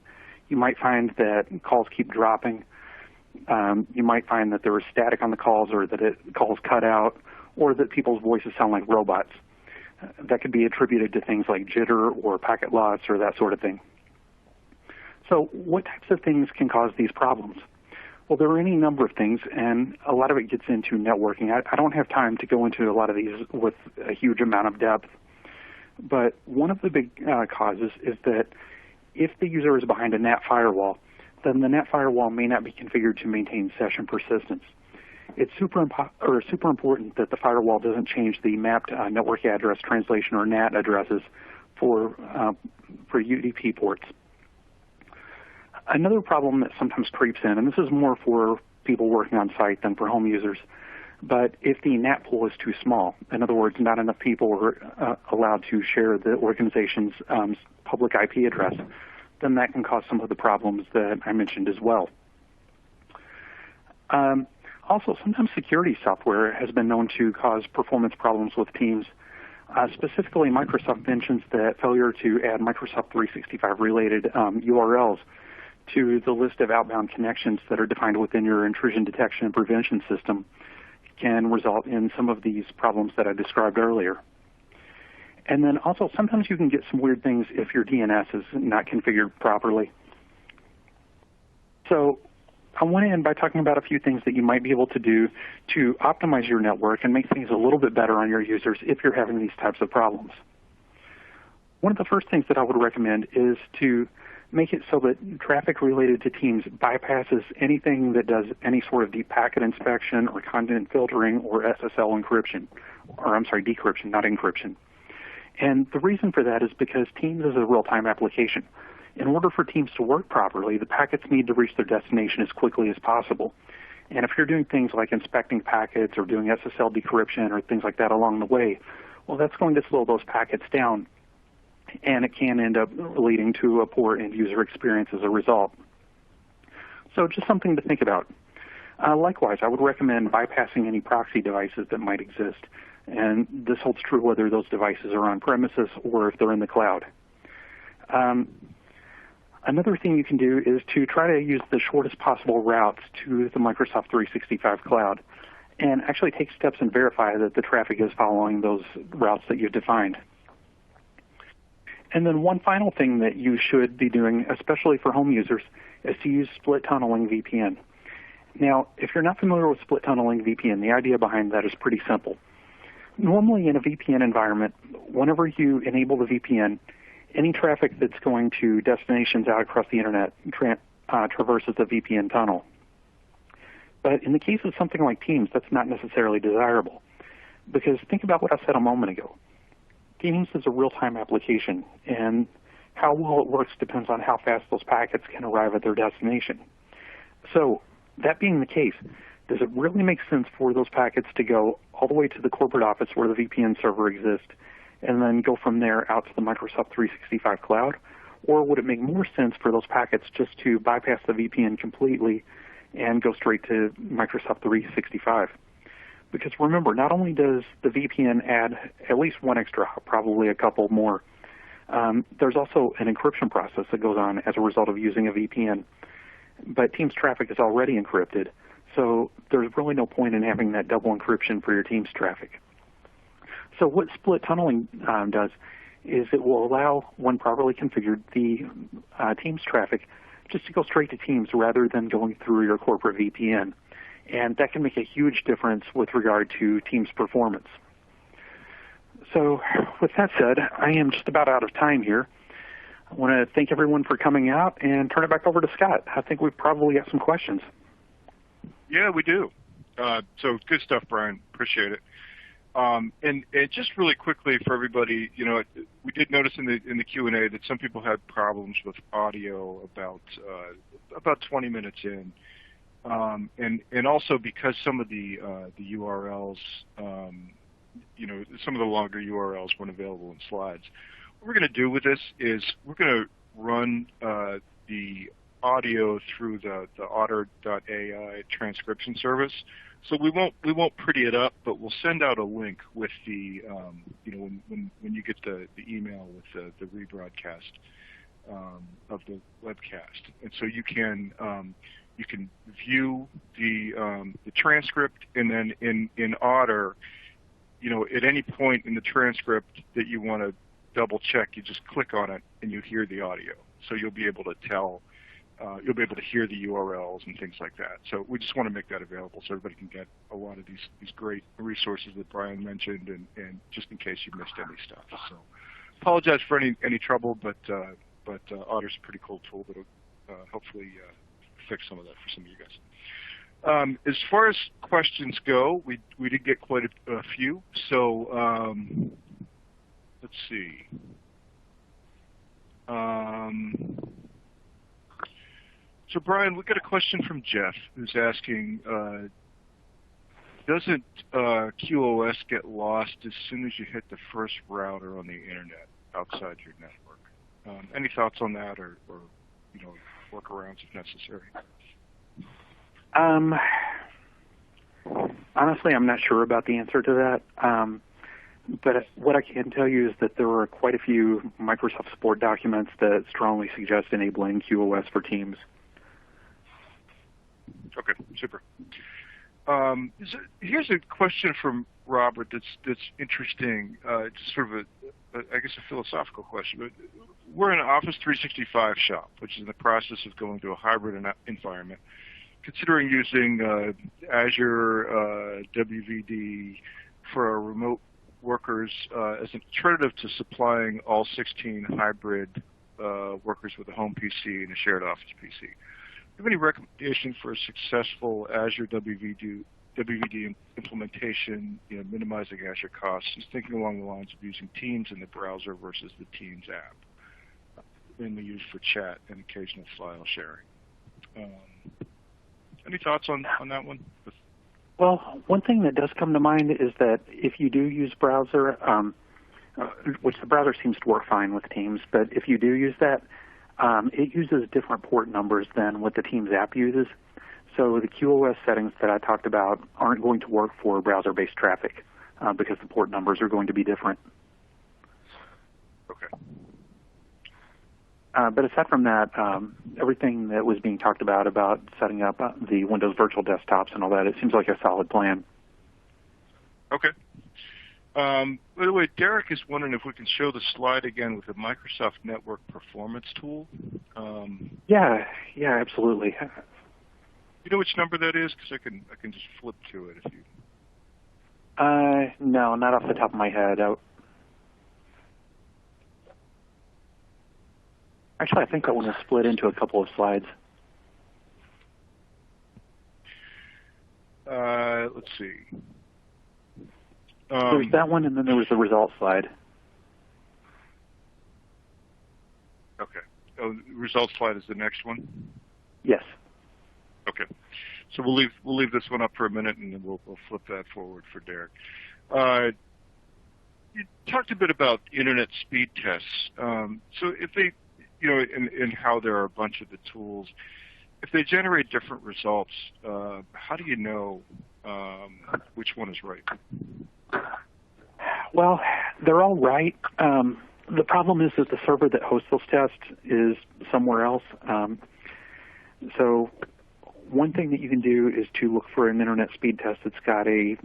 You might find that calls keep dropping. You might find that there is static on the calls, or that calls cut out, or that people's voices sound like robots. That could be attributed to things like jitter or packet loss or that sort of thing. So what types of things can cause these problems? Well, there are any number of things, and a lot of it gets into networking. I don't have time to go into a lot of these with a huge amount of depth, but one of the big causes is that if the user is behind a NAT firewall, then the NAT firewall may not be configured to maintain session persistence. It's super important that the firewall doesn't change the mapped network address translation or NAT addresses for UDP ports. Another problem that sometimes creeps in, and this is more for people working on site than for home users, but if the NAT pool is too small, in other words, not enough people are allowed to share the organization's public IP address, then that can cause some of the problems that I mentioned as well. Also, sometimes security software has been known to cause performance problems with Teams. Specifically, Microsoft mentions that failure to add Microsoft 365 related URLs to the list of outbound connections that are defined within your intrusion detection and prevention system can result in some of these problems that I described earlier. And then also, sometimes you can get some weird things if your DNS is not configured properly. So I want to end by talking about a few things that you might be able to do to optimize your network and make things a little bit better on your users if you're having these types of problems. One of the first things that I would recommend is to make it so that traffic related to Teams bypasses anything that does any sort of deep packet inspection or content filtering or SSL encryption, or I'm sorry, decryption, not encryption. And the reason for that is because Teams is a real-time application. In order for Teams to work properly, the packets need to reach their destination as quickly as possible. And if you're doing things like inspecting packets or doing SSL decryption or things like that along the way, well, that's going to slow those packets down, and it can end up leading to a poor end-user experience as a result. So just something to think about. Likewise, I would recommend bypassing any proxy devices that might exist, and this holds true whether those devices are on premises or if they're in the cloud. Another thing you can do is to try to use the shortest possible routes to the Microsoft 365 cloud, and actually take steps and verify that the traffic is following those routes that you've defined. And then one final thing that you should be doing, especially for home users, is to use split tunneling VPN. Now, if you're not familiar with split tunneling VPN, the idea behind that is pretty simple. Normally in a VPN environment, whenever you enable the VPN, any traffic that's going to destinations out across the internet traverses the VPN tunnel. But in the case of something like Teams, that's not necessarily desirable. Because think about what I said a moment ago. Teams is a real-time application, and how well it works depends on how fast those packets can arrive at their destination. So, that being the case, does it really make sense for those packets to go all the way to the corporate office where the VPN server exists, and then go from there out to the Microsoft 365 cloud? Or would it make more sense for those packets just to bypass the VPN completely and go straight to Microsoft 365? Because remember, not only does the VPN add at least one extra hop, probably a couple more, there's also an encryption process that goes on as a result of using a VPN. But Teams traffic is already encrypted, so there's really no point in having that double encryption for your Teams traffic. So what split tunneling does is it will allow, when properly configured, the Teams traffic just to go straight to Teams rather than going through your corporate VPN. And that can make a huge difference with regard to Teams performance. So with that said, I am just about out of time here. I want to thank everyone for coming out and turn it back over to Scott. I think we've probably got some questions. Yeah, we do. So good stuff, Brian. Appreciate it. And just really quickly for everybody, you know, we did notice in the Q&A that some people had problems with audio about 20 minutes in, and also because some of the URLs, you know, some of the longer URLs weren't available in slides. What we're going to do with this is we're going to run the audio through the otter.ai transcription service. So we won't pretty it up, but we'll send out a link with the you know, when you get the email with the rebroadcast of the webcast, and so you can view the transcript, and then in Otter, you know, at any point in the transcript that you want to double check, you just click on it and you hear the audio. So you'll be able to tell. You'll be able to hear the URLs and things like that. So we just want to make that available so everybody can get a lot of these great resources that Brian mentioned, and just in case you missed any stuff. So apologize for any trouble, but Otter's a pretty cool tool that'll hopefully fix some of that for some of you guys. As far as questions go, we did get quite a few. So let's see. So Brian, we got a question from Jeff who's asking, doesn't QoS get lost as soon as you hit the first router on the internet outside your network? Any thoughts on that, or you know, workarounds if necessary? Honestly, I'm not sure about the answer to that. But what I can tell you is that there are quite a few Microsoft support documents that strongly suggest enabling QoS for Teams. Okay, super. Here's a question from Robert that's interesting. It's sort of I guess a philosophical question. But we're an Office 365 shop, which is in the process of going to a hybrid environment, considering using Azure WVD for our remote workers as an alternative to supplying all 16 hybrid workers with a home PC and a shared Office PC. Do you have any recommendation for a successful Azure WVD implementation, you know, minimizing Azure costs? Just thinking along the lines of using Teams in the browser versus the Teams app, mainly used for chat and occasional file sharing. any thoughts on that one? Well, one thing that does come to mind is that if you do use browser, which the browser seems to work fine with Teams, but if you do use that, it uses different port numbers than what the Teams app uses. So the QoS settings that I talked about aren't going to work for browser-based traffic because the port numbers are going to be different. Okay. But aside from that, everything that was being talked about setting up the Windows virtual desktops and all that, it seems like a solid plan. Okay. By the way, Derek is wondering if we can show the slide again with the Microsoft Network Performance tool. Yeah, absolutely. You know which number that is? Because I can just flip to it if you. No, not off the top of my head. Actually, I think that one is split into a couple of slides. Let's see. There's that one, and then there was the results slide. Okay. Oh, the results slide is the next one? Yes. Okay. So we'll leave this one up for a minute, and then we'll flip that forward for Derek. You talked a bit about internet speed tests. So if they, and how there are a bunch of the tools, if they generate different results, how do you know which one is right? Well, they're all right. The problem is that the server that hosts those tests is somewhere else. So one thing that you can do is to look for an internet speed test that's got a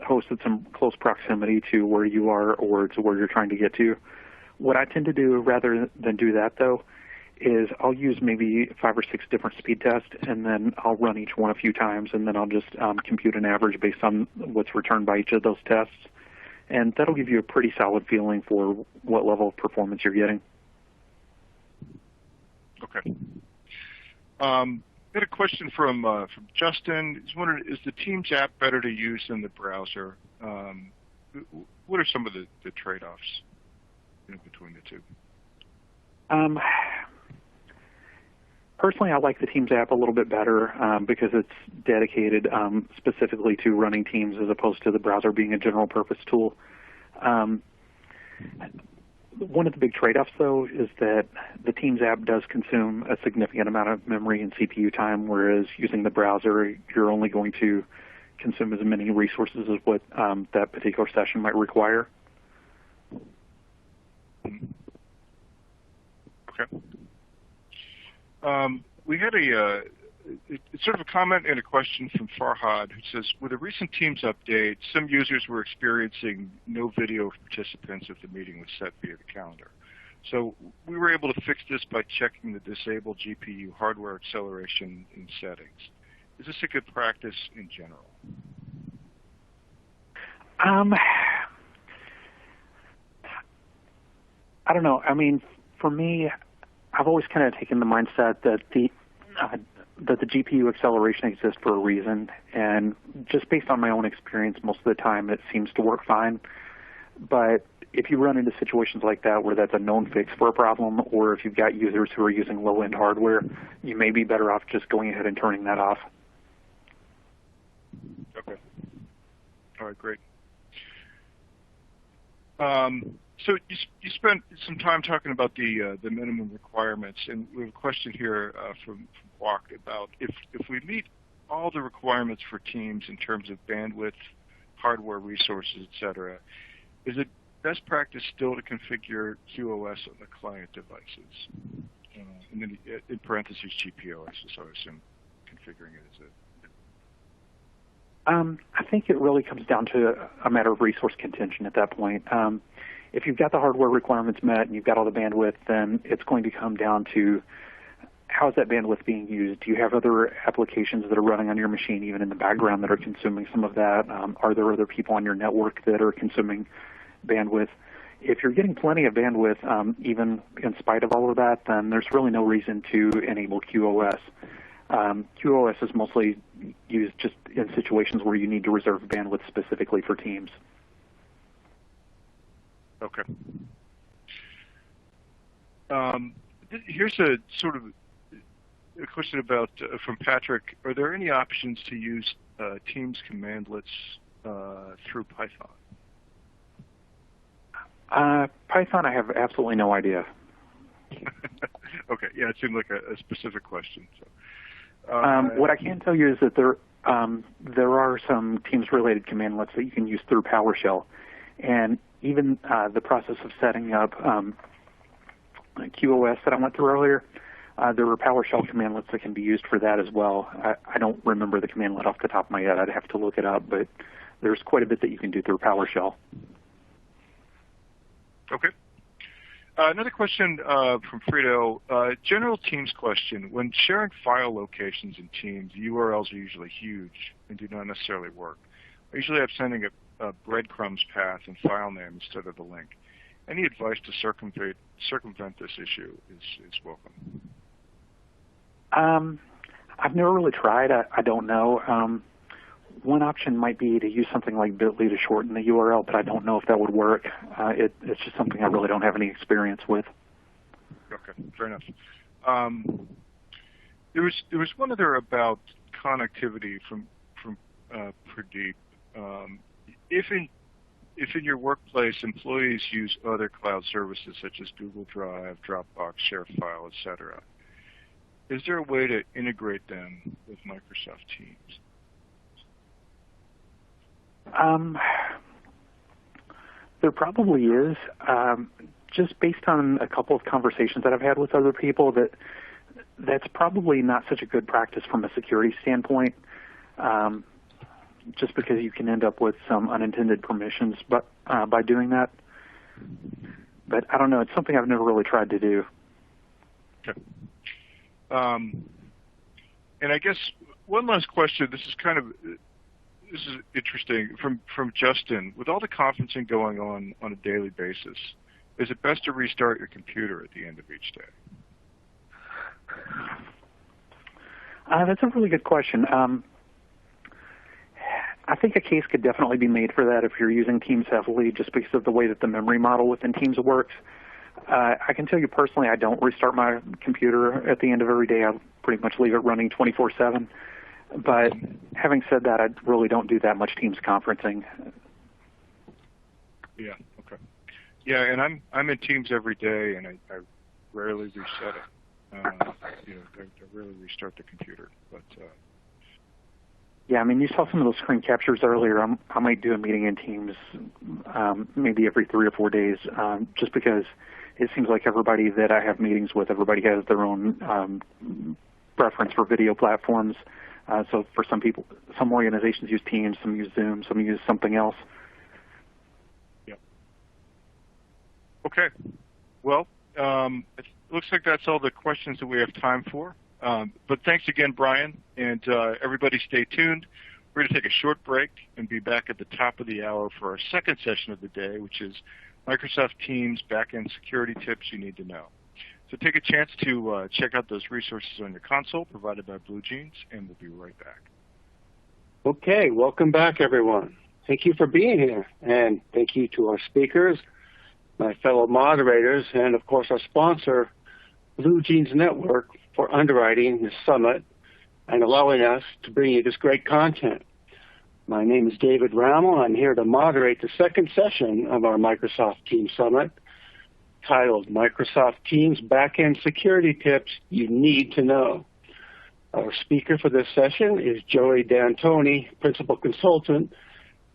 host that's in close proximity to where you are or to where you're trying to get to. What I tend to do rather than do that, though, is I'll use maybe 5 or 6 different speed tests, and then I'll run each one a few times, and then I'll just compute an average based on what's returned by each of those tests. And that'll give you a pretty solid feeling for what level of performance you're getting. Okay. I had a question from Justin. He's wondering, is the Teams app better to use than the browser? What are some of the trade-offs between the two? Personally, I like the Teams app a little bit better because it's dedicated specifically to running Teams as opposed to the browser being a general-purpose tool. One of the big trade-offs, though, is that the Teams app does consume a significant amount of memory and CPU time, whereas using the browser, you're only going to consume as many resources as what that particular session might require. Okay. We had it's sort of a comment and a question from Farhad, who says, with a recent Teams update, some users were experiencing no video of participants if the meeting was set via the calendar. So we were able to fix this by checking the disable GPU hardware acceleration in settings. Is this a good practice in general? I don't know. I mean, for me, I've always kind of taken the mindset that the GPU acceleration exists for a reason, and just based on my own experience, most of the time it seems to work fine. But if you run into situations like that where that's a known fix for a problem, or if you've got users who are using low-end hardware, you may be better off just going ahead and turning that off. Okay. All right, great. So you spent some time talking about the minimum requirements, and we have a question here from Walk about if we meet all the requirements for Teams in terms of bandwidth, hardware resources, etc., is it best practice still to configure QoS on the client devices? And then in parentheses GPOS, so I assume configuring it as I think it really comes down to a matter of resource contention at that point. If you've got the hardware requirements met and you've got all the bandwidth, then it's going to come down to how is that bandwidth being used? Do you have other applications that are running on your machine, even in the background, that are consuming some of that? Are there other people on your network that are consuming bandwidth? If you're getting plenty of bandwidth, even in spite of all of that, then there's really no reason to enable QoS. QoS is mostly used just in situations where you need to reserve bandwidth specifically for Teams. Okay. Here's a sort of a question about from Patrick. Are there any options to use Teams commandlets through Python? Python, I have absolutely no idea. Okay, yeah, it seemed like a specific question. So, what I can tell you is that there are some Teams-related commandlets that you can use through PowerShell, and even the process of setting up QoS that I went through earlier, there were PowerShell commandlets that can be used for that as well. I don't remember the commandlet off the top of my head. I'd have to look it up, but there's quite a bit that you can do through PowerShell. Okay. Another question from Frito. General Teams question. When sharing file locations in Teams, URLs are usually huge and do not necessarily work. I usually have sending a breadcrumbs path and file name instead of the link. Any advice to circumvent this issue is welcome. I've never really tried. I don't know. One option might be to use something like bit.ly to shorten the URL, but I don't know if that would work. It's just something I really don't have any experience with. Okay, fair enough. There was one other about connectivity from Pradeep. If in your workplace employees use other cloud services such as Google Drive, Dropbox, ShareFile, etc., is there a way to integrate them with Microsoft Teams? There probably is. Just based on a couple of conversations that I've had with other people, that's probably not such a good practice from a security standpoint, just because you can end up with some unintended permissions by doing that. But I don't know. It's something I've never really tried to do. Okay. And I guess one last question. This is interesting from Justin. With all the conferencing going on a daily basis, is it best to restart your computer at the end of each day? That's a really good question. I think a case could definitely be made for that if you're using Teams heavily, just because of the way that the memory model within Teams works. I can tell you personally, I don't restart my computer at the end of every day. I pretty much leave it running 24/7. But having said that, I really don't do that much Teams conferencing. Yeah. Okay. Yeah, and I'm in Teams every day, and I rarely reset it. I rarely restart the computer. But yeah, I mean, you saw some of those screen captures earlier. I might do a meeting in Teams maybe every 3 or 4 days, just because it seems like everybody that I have meetings with, everybody has their own preference for video platforms. So for some people, some organizations use Teams, some use Zoom, some use something else. Yep. Okay. Well, it looks like that's all the questions that we have time for. But thanks again, Brian, and everybody stay tuned. We're going to take a short break and be back at the top of the hour for our second session of the day, which is Microsoft Teams backend security tips you need to know. So take a chance to check out those resources on your console provided by Blue Jeans, and we'll be right back. Okay, welcome back, everyone. Thank you for being here, and thank you to our speakers, my fellow moderators, and, of course, our sponsor, Blue Jeans Network, for underwriting this summit and allowing us to bring you this great content. My name is David Rammel. I'm here to moderate the second session of our Microsoft Teams Summit, titled Microsoft Teams Backend Security Tips You Need to Know. Our speaker for this session is Joey D'Antoni, Principal Consultant,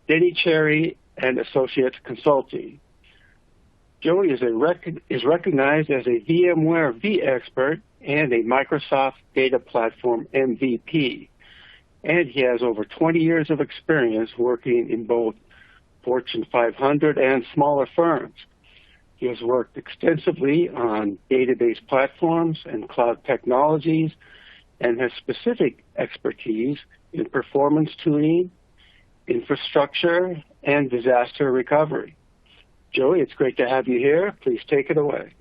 Denny Cherry, and Associate Consulting. Joey is recognized as a VMware vExpert and a Microsoft Data Platform MVP. And he has over 20 years of experience working in both Fortune 500 and smaller firms. He has worked extensively on database platforms and cloud technologies and has specific expertise in performance tuning, infrastructure, and disaster recovery. Joey, it's great to have you here. Please take it away.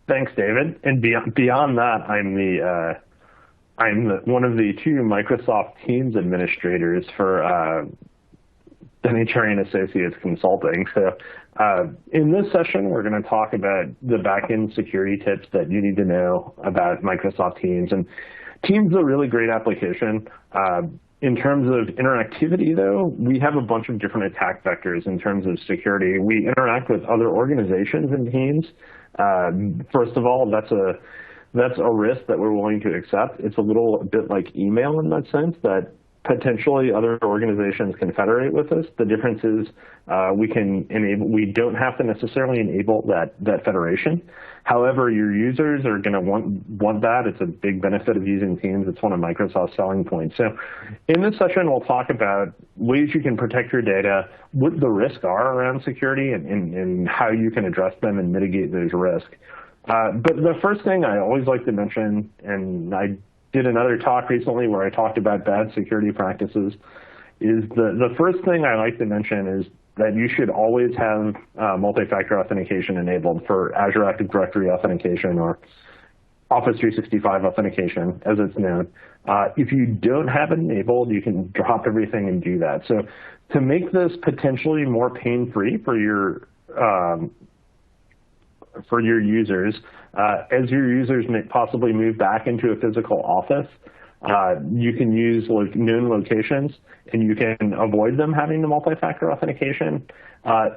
Thanks, David. And beyond that, I'm one of the 2 Microsoft Teams administrators for Denny Cherry and Associates Consulting. So In this session, we're going to talk about the backend security tips that you need to know about Microsoft Teams. And Teams is a really great application. In terms of interactivity, though, we have a bunch of different attack vectors in terms of security. We interact with other organizations in Teams. First of all, that's a risk that we're willing to accept. It's a little bit like email in that sense, that potentially other organizations can federate with us. The difference is we don't have to necessarily enable that federation. However, your users are going to want that. It's a big benefit of using Teams. It's one of Microsoft's selling points. So in this session, we'll talk about ways you can protect your data, what the risks are around security, and how you can address them and mitigate those risks. But the first thing I always like to mention, and I did another talk recently where I talked about bad security practices, is the first thing I like to mention is that you should always have multi-factor authentication enabled for Azure Active Directory authentication or Office 365 authentication, as it's known. If you don't have it enabled, you can drop everything and do that. So to make this potentially more pain-free for your users, as your users may possibly move back into a physical office, you can use known locations, and you can avoid them having the multi-factor authentication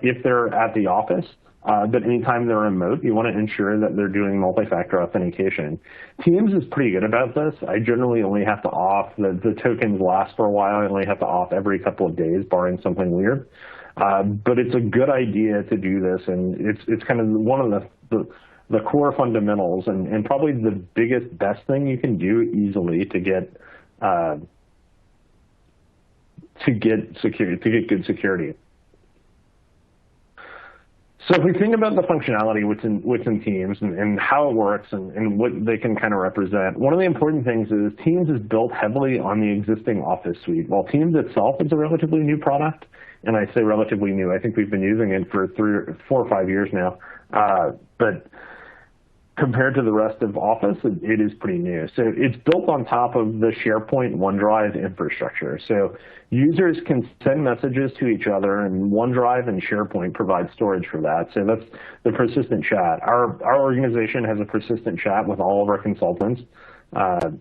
if they're at the office. But anytime they're remote, you want to ensure that they're doing multi-factor authentication. Teams is pretty good about this. I generally only have to off, the tokens last for a while. I only have to off every couple of days, barring something weird. But it's a good idea to do this, and it's kind of one of the core fundamentals, and probably the best thing you can do easily to get good security. So if we think about the functionality within Teams and how it works and what they can kind of represent, one of the important things is Teams is built heavily on the existing Office suite. While Teams itself is a relatively new product, and I say relatively new, I think we've been using it for 4 or 5 years now, but compared to the rest of Office, it is pretty new. So it's built on top of the SharePoint OneDrive infrastructure. So users can send messages to each other, and OneDrive and SharePoint provide storage for that. So that's the persistent chat. Our organization has a persistent chat with all of our consultants,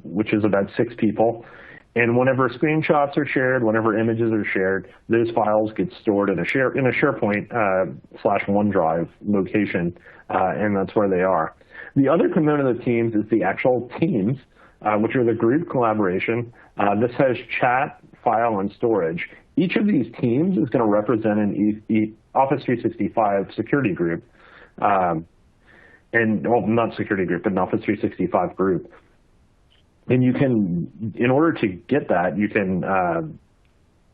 which is about 6 people. And whenever screenshots are shared, whenever images are shared, those files get stored in a SharePoint / OneDrive location, and that's where they are. The other component of Teams is the actual teams, which are the group collaboration. This has chat, file, and storage. Each of these teams is going to represent an Office 365 security group, well, not security group, but an Office 365 group. And you can, in order to get that, you can,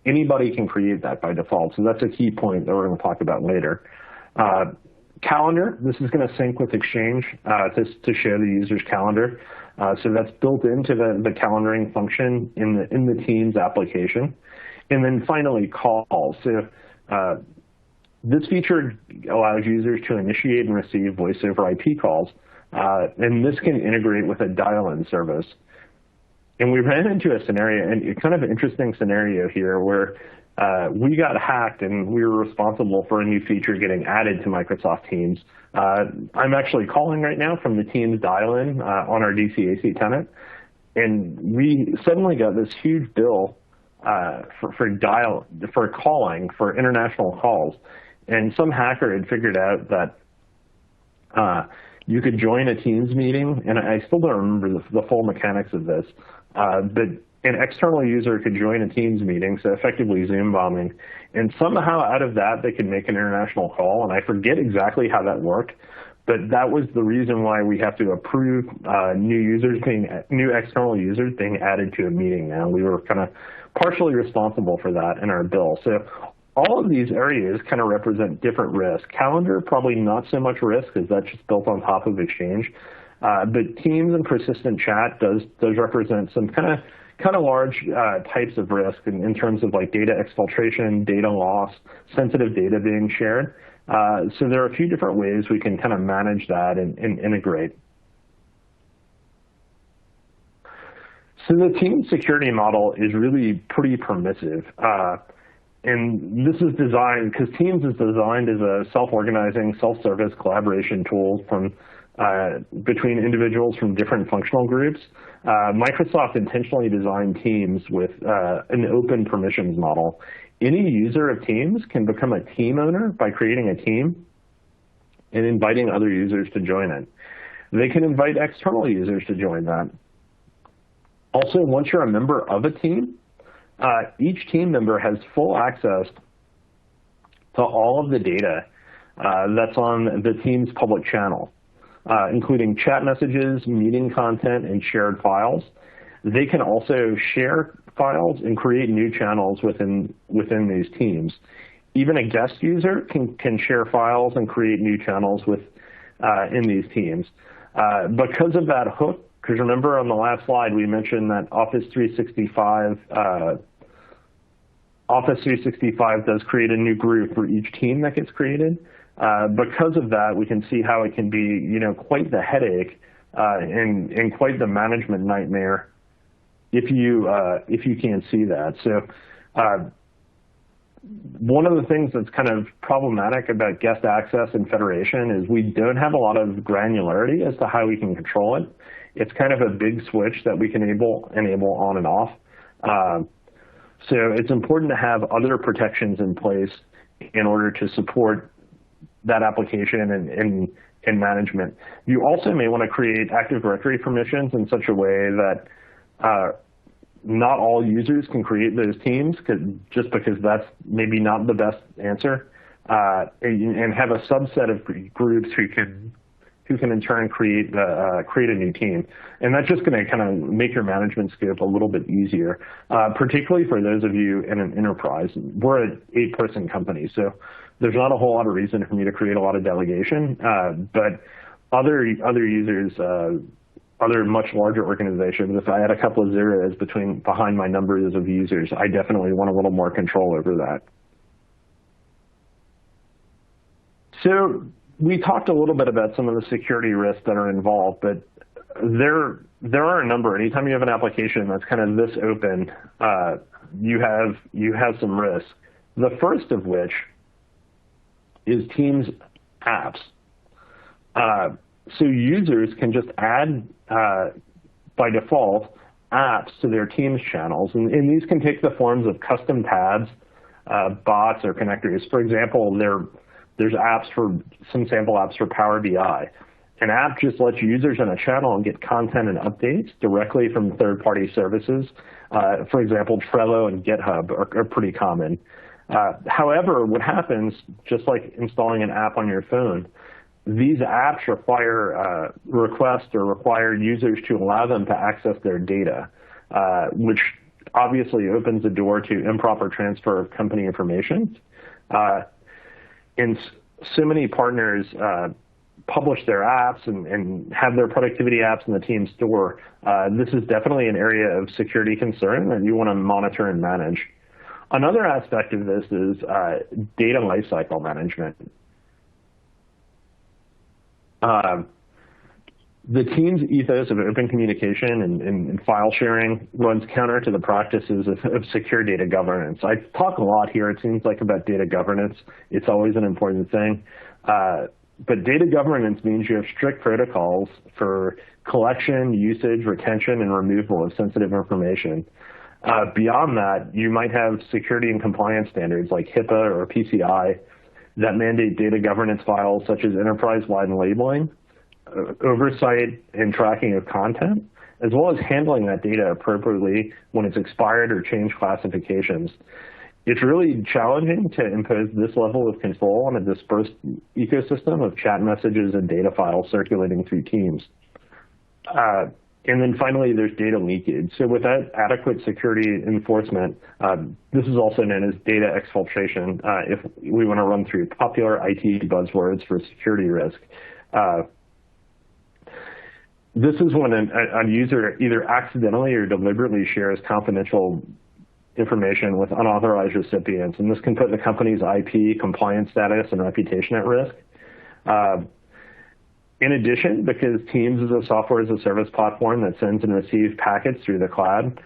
anybody can create that by default. So that's a key point that we're going to talk about later. Calendar, this is going to sync with Exchange to share the user's calendar. So that's built into the calendaring function in the Teams application. And then finally, calls. So this feature allows users to initiate and receive voice over IP calls. And this can integrate with a dial-in service. And we ran into a scenario, and it's kind of an interesting scenario here, where we got hacked and we were responsible for a new feature getting added to Microsoft Teams. I'm actually calling right now from the Teams dial-in on our DC/AC tenant, and we suddenly got this huge bill for calling for international calls. And some hacker had figured out that you could join a Teams meeting, and I still don't remember the full mechanics of this, but an external user could join a Teams meeting, so effectively Zoom bombing, and somehow out of that they could make an international call, and I forget exactly how that worked, but that was the reason why we have to approve new external users being added to a meeting now. We were kind of partially responsible for that in our bill. So all of these areas kind of represent different risks. Calendar, probably not so much risk, because that's just built on top of Exchange. But Teams and persistent chat does represent some kind of large types of risk in terms of like data exfiltration, data loss, sensitive data being shared. So there are a few different ways we can kind of manage that and integrate. So the Teams security model is really pretty permissive. and this is designed, because Teams is designed as a self-organizing, self-service collaboration tool from between individuals from different functional groups. Microsoft intentionally designed Teams with an open permissions model. Any user of Teams can become a team owner by creating a team and inviting other users to join it. They can invite external users to join that. Also, once you're a member of a team, each team member has full access to all of the data that's on the team's public channel, including chat messages, meeting content, and shared files. They can also share files and create new channels within these teams. Even a guest user can share files and create new channels in these teams. Because of that hook, because remember on the last slide we mentioned that Office 365 does create a new group for each team that gets created. Because of that, we can see how it can be, quite the headache and quite the management nightmare if you can't see that. So one of the things that's kind of problematic about guest access and federation is we don't have a lot of granularity as to how we can control it. It's kind of a big switch that we can enable on and off. So it's important to have other protections in place in order to support that application and management. You also may want to create Active Directory permissions in such a way that not all users can create those teams, just because that's maybe not the best answer, and have a subset of groups who can in turn create a new team. And that's just going to kind of make your management scope a little bit easier, particularly for those of you in an enterprise. We're an 8-person company, so there's not a whole lot of reason for me to create a lot of delegation, but other users, other much larger organizations, if I had a couple of zeros behind my numbers of users, I definitely want a little more control over that. So we talked a little bit about some of the security risks that are involved, but there are a number. Anytime you have an application that's kind of this open, you have some risks. The first of which is Teams apps. So users can just add, by default, apps to their Teams channels. And these can take the forms of custom tabs, bots, or connectors. For example, there's some sample apps for Power BI. An app just lets users in a channel and get content and updates directly from third-party services. For example, Trello and GitHub are pretty common. However, what happens, just like installing an app on your phone, these apps require requests or require users to allow them to access their data, which obviously opens the door to improper transfer of company information. And so many partners publish their apps and have their productivity apps in the Teams store. This is definitely an area of security concern that you want to monitor and manage. Another aspect of this is data lifecycle management. The Teams ethos of open communication and file sharing runs counter to the practices of secure data governance. I talk a lot here, it seems like, about data governance. It's always an important thing. But data governance means you have strict protocols for collection, usage, retention, and removal of sensitive information. Beyond that, you might have security and compliance standards like HIPAA or PCI that mandate data governance files such as enterprise-wide labeling, oversight and tracking of content, as well as handling that data appropriately when it's expired or changed classifications. It's really challenging to impose this level of control on a dispersed ecosystem of chat messages and data files circulating through Teams. And then finally, there's data leakage. So without adequate security enforcement, this is also known as data exfiltration, if we want to run through popular IT buzzwords for security risk. This is when a user either accidentally or deliberately shares confidential information with unauthorized recipients, and this can put the company's IP, compliance status, and reputation at risk. In addition, because Teams is a software as a service platform that sends and receives packets through the cloud,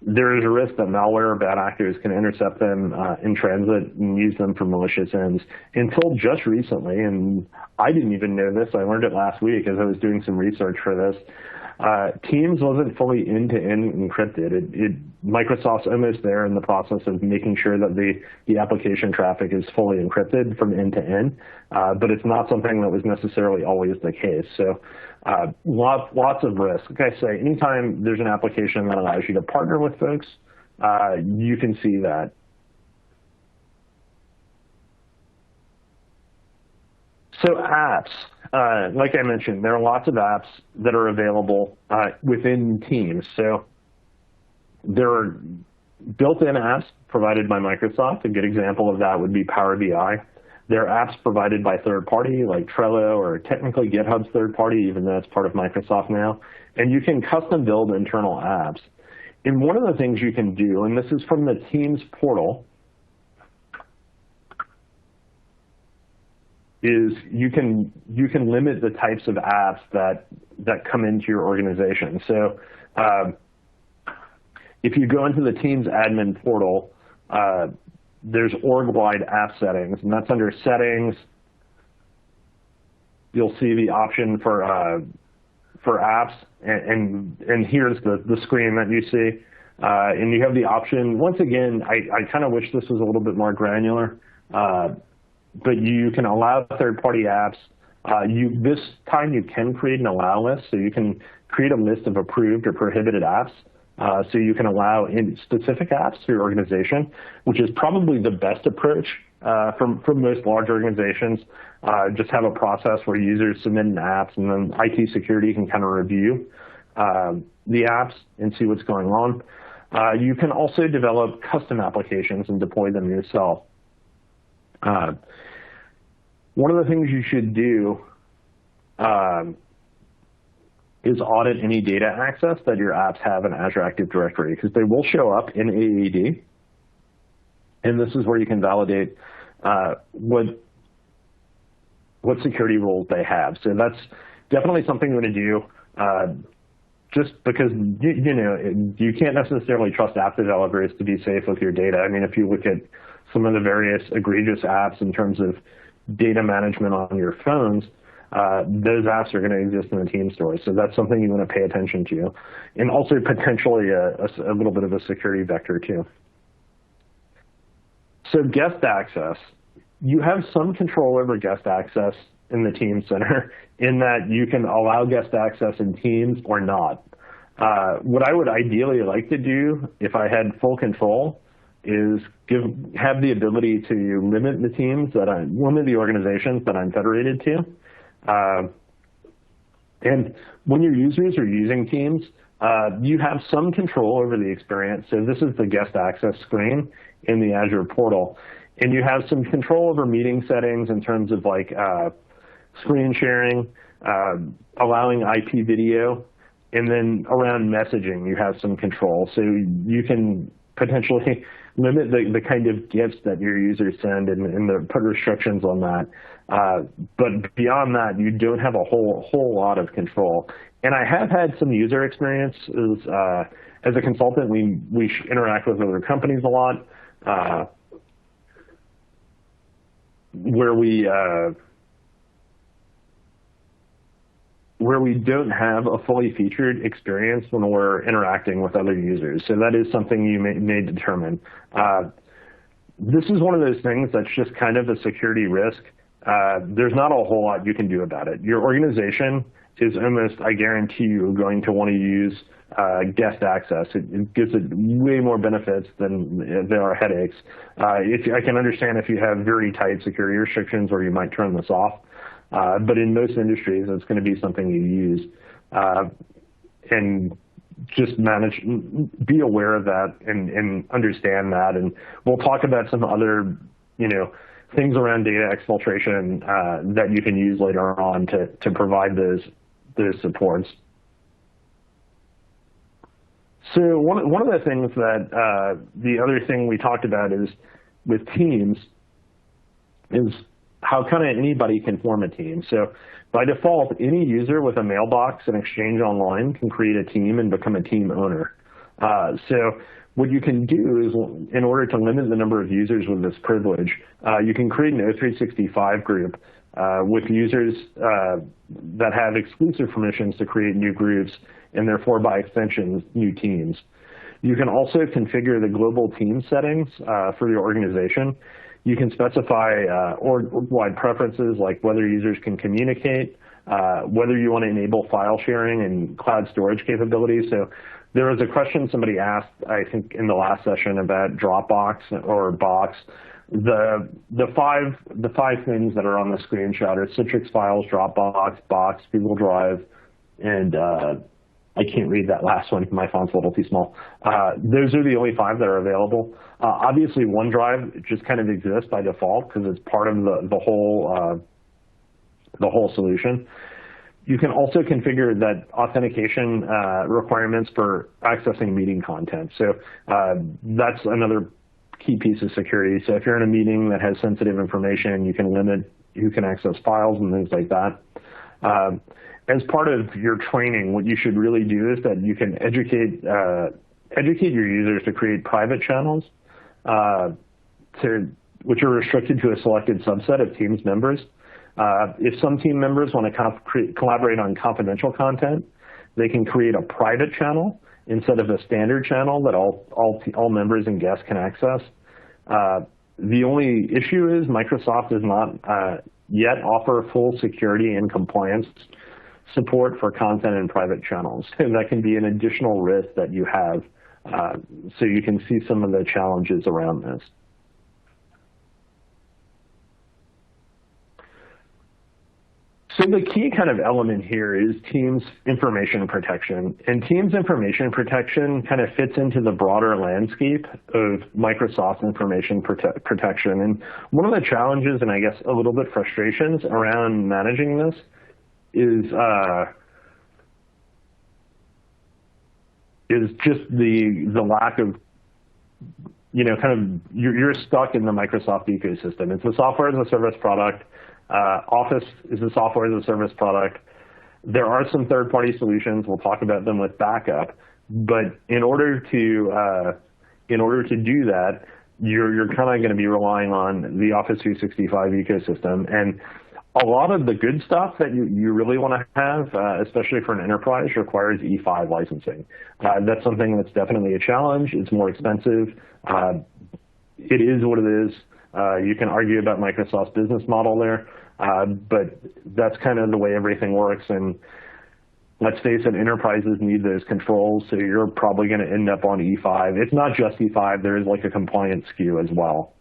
there is a risk that malware or bad actors can intercept them in transit and use them for malicious ends. Until just recently, and I didn't even know this, I learned it last week as I was doing some research for this, Teams wasn't fully end-to-end encrypted. Microsoft's almost there in the process of making sure that the application traffic is fully encrypted from end to end, but it's not something that was necessarily always the case. So lots of risk. Like I say, anytime there's an application that allows you to partner with folks, you can see that. So apps, like I mentioned, there are lots of apps that are available within Teams. So there are built-in apps provided by Microsoft. A good example of that would be Power BI. There are apps provided by third-party like Trello or technically GitHub's third-party, even though it's part of Microsoft now. And you can custom build internal apps. And one of the things you can do, and this is from the Teams portal, is you can limit the types of apps that come into your organization. So if you go into the Teams admin portal, there's org-wide app settings, and that's under settings. You'll see the option for apps, and here's the screen that you see. And you have the option, once again, I kind of wish this was a little bit more granular, but you can allow third-party apps. This time you can create an allow list, so you can create a list of approved or prohibited apps. So you can allow in specific apps to your organization, which is probably the best approach for most large organizations. Just have a process where users submit an apps, and then IT security can kind of review the apps and see what's going on. You can also develop custom applications and deploy them yourself. One of the things you should do is audit any data access that your apps have in Azure Active Directory, because they will show up in AAD. And this is where you can validate what security rules they have. So that's definitely something you want to do, just because you can't necessarily trust app developers to be safe with your data. I mean, if you look at some of the various egregious apps in terms of data management on your phones, those apps are going to exist in the Teams store. So that's something you want to pay attention to. And also potentially a little bit of a security vector too. So guest access. You have some control over guest access in the Teams Center in that you can allow guest access in Teams or not. What I would ideally like to do if I had full control is have the ability to limit the organizations that I'm federated to. And when your users are using Teams, you have some control over the experience. So this is the guest access screen in the Azure portal. And you have some control over meeting settings in terms of like screen sharing, allowing IP video, and then around messaging, you have some control. So you can potentially limit the kind of gifts that your users send and put restrictions on that. But beyond that, you don't have a whole lot of control. And I have had some user experiences. As a consultant, we interact with other companies a lot, where we don't have a fully featured experience when we're interacting with other users. So that is something you may determine. This is one of those things that's just kind of a security risk. There's not a whole lot you can do about it. Your organization is almost, I guarantee you, going to want to use guest access. It gives it way more benefits than there are headaches. I can understand if you have very tight security restrictions or you might turn this off. But in most industries, it's going to be something you use. And just be aware of that and understand that. And we'll talk about some other, things around data exfiltration that you can use later on to provide those supports. So one of the things that the other thing we talked about is with Teams is how kind of anybody can form a team. So by default, any user with a mailbox and Exchange Online can create a team and become a team owner. So what you can do is, in order to limit the number of users with this privilege, you can create an O365 group with users that have exclusive permissions to create new groups and therefore, by extension, new teams. You can also configure the global team settings for your organization. You can specify org-wide preferences like whether users can communicate, whether you want to enable file sharing and cloud storage capabilities. So there was a question somebody asked, I think, in the last session about Dropbox or Box. The five things that are on the screenshot are Citrix Files, Dropbox, Box, Google Drive, and I can't read that last one. My font's a little too small. Those are the only 5 that are available. Obviously, OneDrive just kind of exists by default because it's part of the whole solution. You can also configure that authentication requirements for accessing meeting content. So that's another key piece of security. So if you're in a meeting that has sensitive information, you can limit who can access files and things like that. As part of your training, what you should really do is that you can educate your users to create private channels, which are restricted to a selected subset of Teams members. If some team members want to collaborate on confidential content, they can create a private channel instead of a standard channel that all members and guests can access. The only issue is Microsoft does not yet offer full security and compliance support for content in private channels. And that can be an additional risk that you have. So you can see some of the challenges around this. So the key kind of element here is Teams information protection. And Teams information protection kind of fits into the broader landscape of Microsoft information protection. And one of the challenges, and I guess a little bit frustrations around managing this, is just the lack of, you're stuck in the Microsoft ecosystem. It's a software as a service product. Office is a software as a service product. There are some third-party solutions. We'll talk about them with backup. But in order to do that, you're kind of going to be relying on the Office 365 ecosystem. And a lot of the good stuff that you really want to have, especially for an enterprise, requires E5 licensing. That's something that's definitely a challenge. It's more expensive. It is what it is. You can argue about Microsoft's business model there, but that's kind of the way everything works. And let's face it, enterprises need those controls, so you're probably going to end up on E5. It's not just E5. There is like a compliance SKU as well.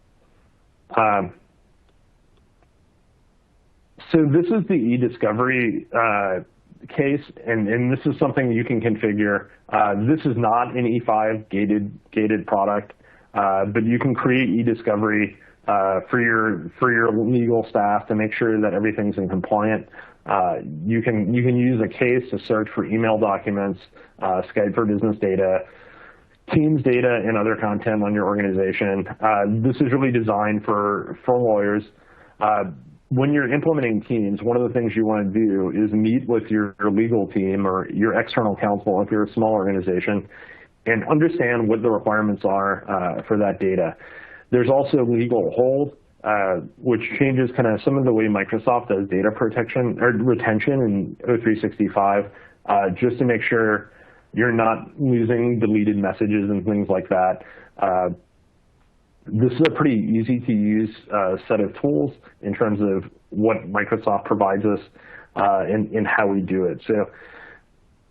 So this is the e-discovery case, and this is something you can configure. This is not an E5 gated product, but you can create e-discovery for your legal staff to make sure that everything's in compliant. You can use a case to search for email documents, Skype for business data, Teams data, and other content on your organization. This is really designed for lawyers. When you're implementing Teams, one of the things you want to do is meet with your legal team or your external counsel if you're a small organization and understand what the requirements are for that data. There's also legal hold, which changes kind of some of the way Microsoft does data protection or retention in O365, just to make sure you're not losing deleted messages and things like that. This is a pretty easy to use set of tools in terms of what Microsoft provides us and how we do it. So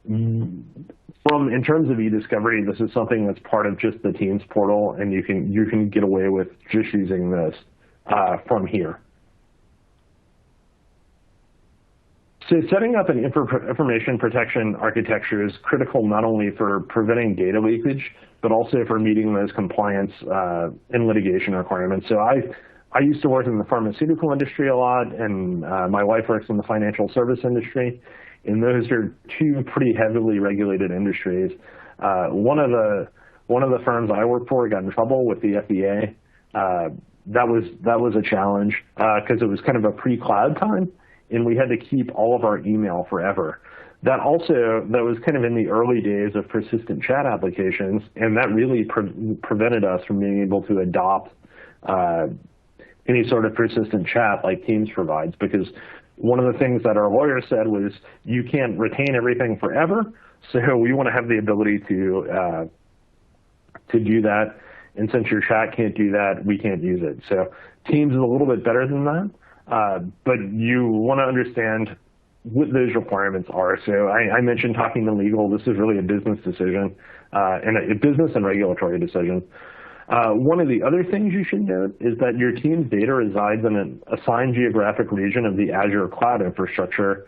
in terms of e-discovery, this is something that's part of just the Teams portal, and you can get away with just using this from here. So setting up an information protection architecture is critical not only for preventing data leakage, but also for meeting those compliance and litigation requirements. So I used to work in the pharmaceutical industry a lot, and my wife works in the financial service industry, and those are two pretty heavily regulated industries. One of the firms I worked for got in trouble with the FDA. That was a challenge because it was kind of a pre-cloud time, and we had to keep all of our email forever. That was kind of in the early days of persistent chat applications, and that really prevented us from being able to adopt any sort of persistent chat like Teams provides, because one of the things that our lawyer said was, you can't retain everything forever, so we want to have the ability to do that, and since your chat can't do that, we can't use it. So Teams is a little bit better than that, but you want to understand what those requirements are. So I mentioned talking to legal. This is really a business decision, and a business and regulatory decision. One of the other things you should note is that your team's data resides in an assigned geographic region of the Azure cloud infrastructure,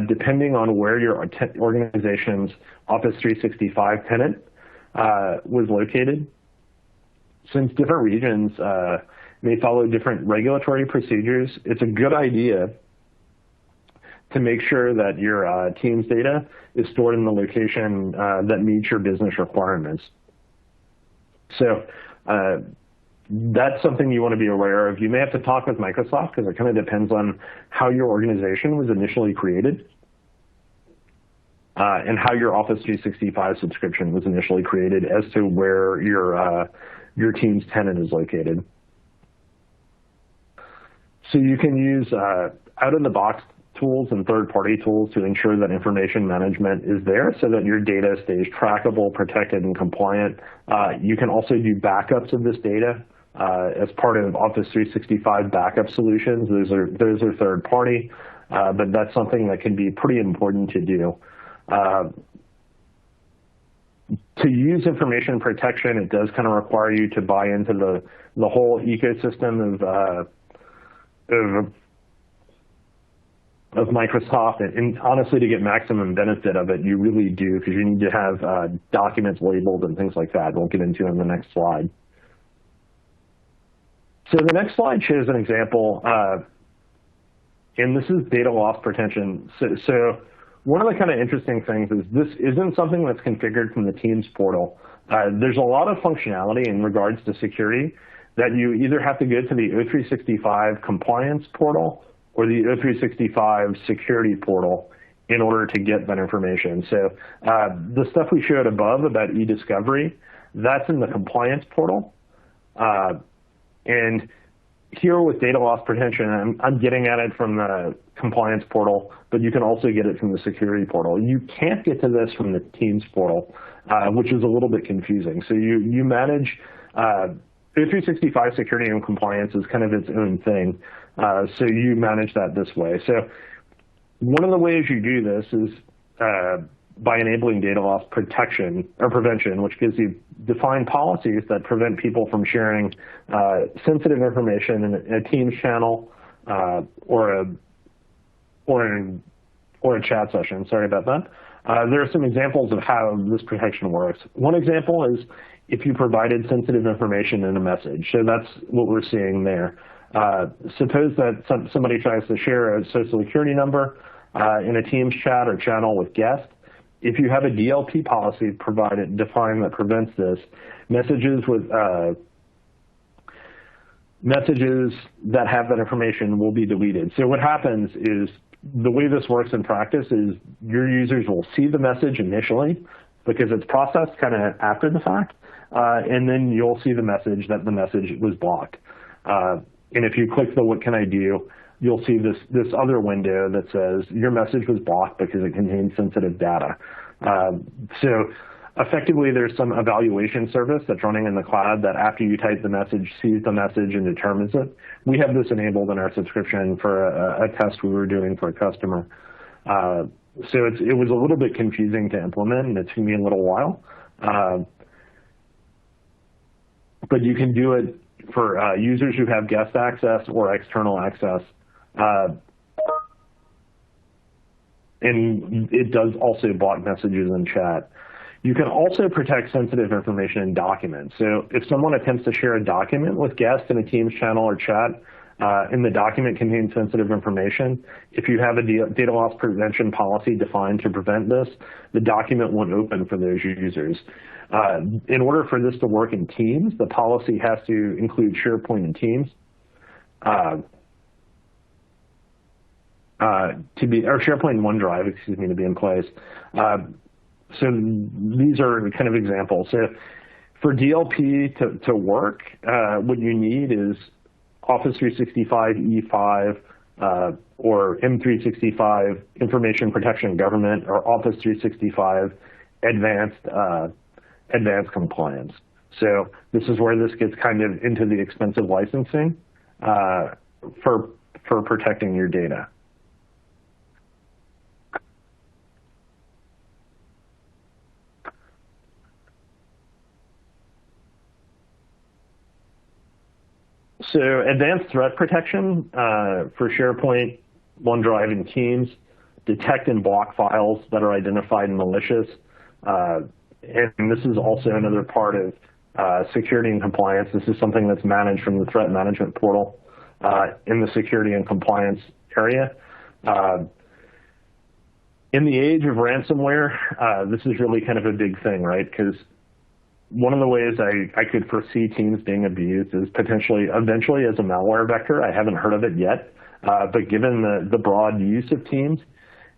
depending on where your organization's Office 365 tenant was located. Since different regions may follow different regulatory procedures, it's a good idea to make sure that your team's data is stored in the location that meets your business requirements. So that's something you want to be aware of. You may have to talk with Microsoft, because it kind of depends on how your organization was initially created and how your Office 365 subscription was initially created as to where your team's tenant is located. So you can use out-of-the-box tools and third-party tools to ensure that information management is there so that your data stays trackable, protected, and compliant. You can also do backups of this data as part of Office 365 backup solutions. Those are third-party, but that's something that can be pretty important to do. To use information protection, it does kind of require you to buy into the whole ecosystem of Microsoft, and honestly, to get maximum benefit of it, you really do, because you need to have documents labeled and things like that. We'll get into in the next slide. So the next slide shows an example, and this is data loss protection. So one of the kind of interesting things is this isn't something that's configured from the Teams portal. There's a lot of functionality in regards to security that you either have to go to the O365 compliance portal or the O365 security portal in order to get that information. So the stuff we showed above about e-discovery, that's in the compliance portal. And here with data loss protection, I'm getting at it from the compliance portal, but you can also get it from the security portal. You can't get to this from the Teams portal, which is a little bit confusing. So you manage O365 security and compliance is kind of its own thing. So you manage that this way. So one of the ways you do this is by enabling data loss protection or prevention, which gives you defined policies that prevent people from sharing sensitive information in a Teams channel or a chat session. Sorry about that. There are some examples of how this protection works. One example is if you provided sensitive information in a message. So that's what we're seeing there. Suppose that somebody tries to share a social security number in a Teams chat or channel with guests. If you have a DLP policy defined that prevents this, messages that have that information will be deleted. So what happens is, the way this works in practice is your users will see the message initially because it's processed kind of after the fact, and then you'll see the message that the message was blocked. And if you click the "What can I do?", you'll see this other window that says your message was blocked because it contains sensitive data. So effectively, there's some evaluation service that's running in the cloud that after you type the message, sees the message and determines it. We have this enabled in our subscription for a test we were doing for a customer. So it was a little bit confusing to implement, and it took me a little while. But you can do it for users who have guest access or external access. And it does also block messages in chat. You can also protect sensitive information in documents. So if someone attempts to share a document with guests in a Teams channel or chat, and the document contains sensitive information, if you have a data loss prevention policy defined to prevent this, the document won't open for those users. In order for this to work in Teams, the policy has to include SharePoint and Teams. or SharePoint and OneDrive, excuse me, to be in place. So these are kind of examples. So for DLP to work, what you need is Office 365 E5 or M365 Information Protection Government or Office 365 Advanced Compliance. So this is where this gets kind of into the expensive licensing for protecting your data. So advanced threat protection for SharePoint, OneDrive, and Teams, detect and block files that are identified and malicious. And this is also another part of security and compliance. This is something that's managed from the threat management portal in the security and compliance area. In the age of ransomware, this is really kind of a big thing, right? Because one of the ways I could foresee Teams being abused is potentially eventually as a malware vector. I haven't heard of it yet, but given the broad use of Teams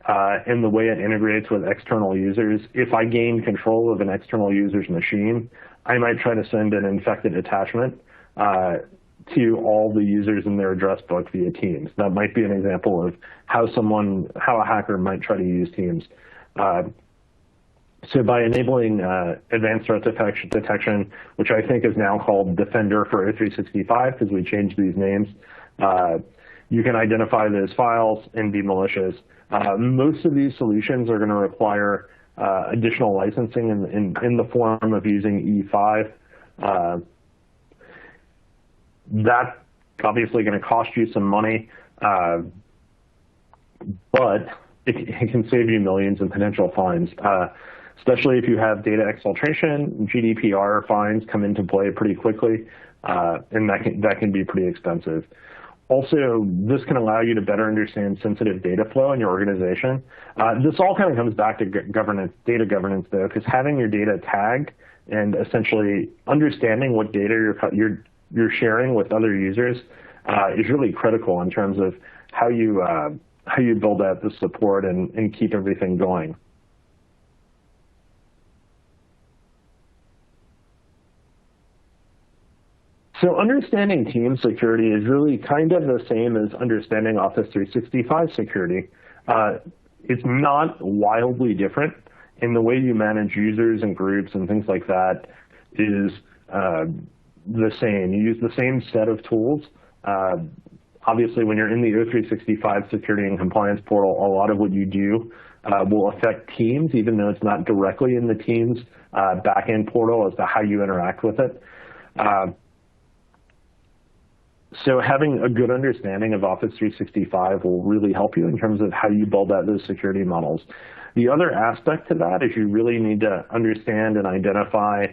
and the way it integrates with external users, if I gain control of an external user's machine, I might try to send an infected attachment to all the users in their address book via Teams. That might be an example of how a hacker might try to use Teams. So by enabling advanced threat detection, which I think is now called Defender for O365 because we changed these names, you can identify those files and be malicious. Most of these solutions are going to require additional licensing in the form of using E5. That's obviously going to cost you some money, but it can save you millions in potential fines. Especially if you have data exfiltration, GDPR fines come into play pretty quickly, and that can be pretty expensive. Also, this can allow you to better understand sensitive data flow in your organization. This all kind of comes back to data governance, though, because having your data tagged and essentially understanding what data you're sharing with other users is really critical in terms of how you build out the support and keep everything going. So understanding Teams security is really kind of the same as understanding Office 365 security. It's not wildly different, and the way you manage users and groups and things like that is the same. You use the same set of tools. Obviously, when you're in the O365 security and compliance portal, a lot of what you do will affect Teams, even though it's not directly in the Teams backend portal as to how you interact with it. So having a good understanding of Office 365 will really help you in terms of how you build out those security models. The other aspect to that is you really need to understand and identify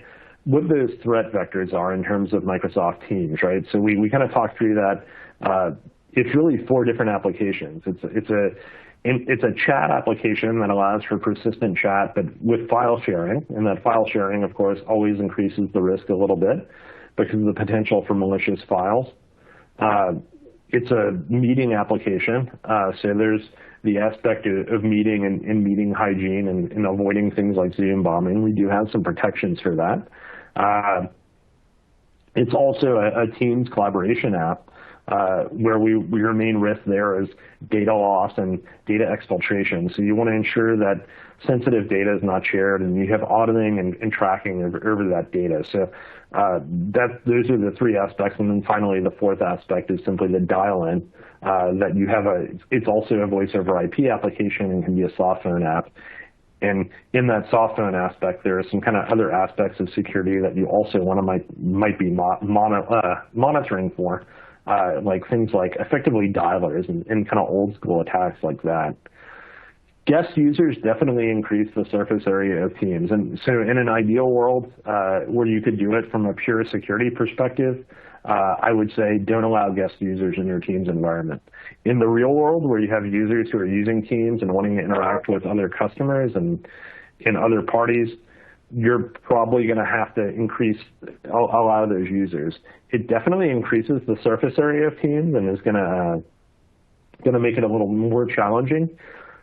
what those threat vectors are in terms of Microsoft Teams, right? So we kind of talked through that. It's really 4 different applications. It's a chat application that allows for persistent chat, but with file sharing, and that file sharing, of course, always increases the risk a little bit because of the potential for malicious files. It's a meeting application, so there's the aspect of meeting and meeting hygiene and avoiding things like Zoom bombing. We do have some protections for that. It's also a Teams collaboration app where your main risk there is data loss and data exfiltration. So you want to ensure that sensitive data is not shared and you have auditing and tracking over that data. So those are the 3 aspects. And then finally, the 4th aspect is simply the dial-in that you have it's also a voice over IP application and can be a soft phone app. And in that soft phone aspect, there are some kind of other aspects of security that you also might be monitoring for, like things like effectively dialers and kind of old school attacks like that. Guest users definitely increase the surface area of Teams. And so in an ideal world where you could do it from a pure security perspective, I would say don't allow guest users in your Teams environment. In the real world where you have users who are using Teams and wanting to interact with other customers and other parties, you're probably going to have to allow those users. It definitely increases the surface area of Teams and is going to going to make it a little more challenging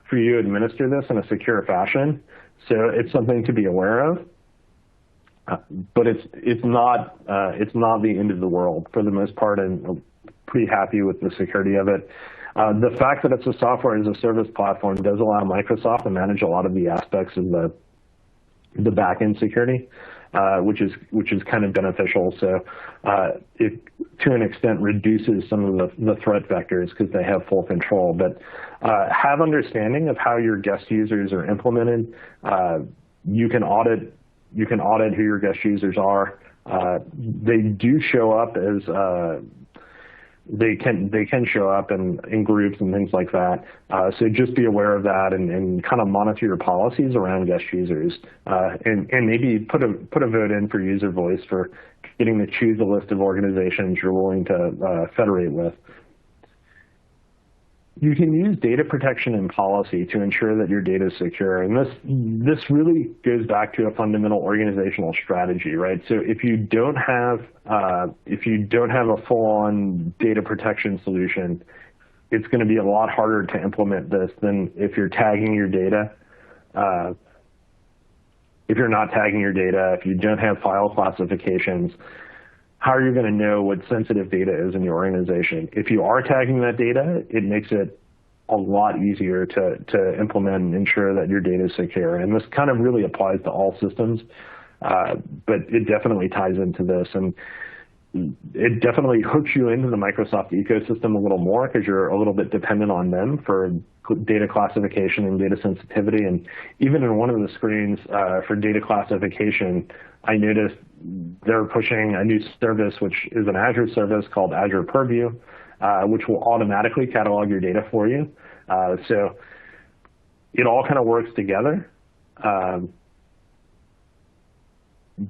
for you to administer this in a secure fashion. So it's something to be aware of. But it's not the end of the world for the most part, and I'm pretty happy with the security of it. The fact that it's a software as a service platform does allow Microsoft to manage a lot of the aspects of the back-end security, which is kind of beneficial. So it, to an extent, reduces some of the threat vectors because they have full control. But have understanding of how your guest users are implemented. You can audit who your guest users are. They do show up as they can show up in groups and things like that. So just be aware of that and kind of monitor your policies around guest users, and maybe put a vote in for user voice for getting to choose a list of organizations you're willing to federate with. You can use data protection and policy to ensure that your data is secure, and this really goes back to a fundamental organizational strategy, right? So if you don't have a full-on data protection solution, it's going to be a lot harder to implement this than if you're tagging your data. If you're not tagging your data, if you don't have file classifications, how are you going to know what sensitive data is in your organization? If you are tagging that data, it makes it a lot easier to implement and ensure that your data is secure. And this kind of really applies to all systems, but it definitely ties into this. And it definitely hooks you into the Microsoft ecosystem a little more because you're a little bit dependent on them for data classification and data sensitivity. And even in one of the screens for data classification, I noticed they're pushing a new service, which is an Azure service called Azure Purview, which will automatically catalog your data for you. So it all kind of works together.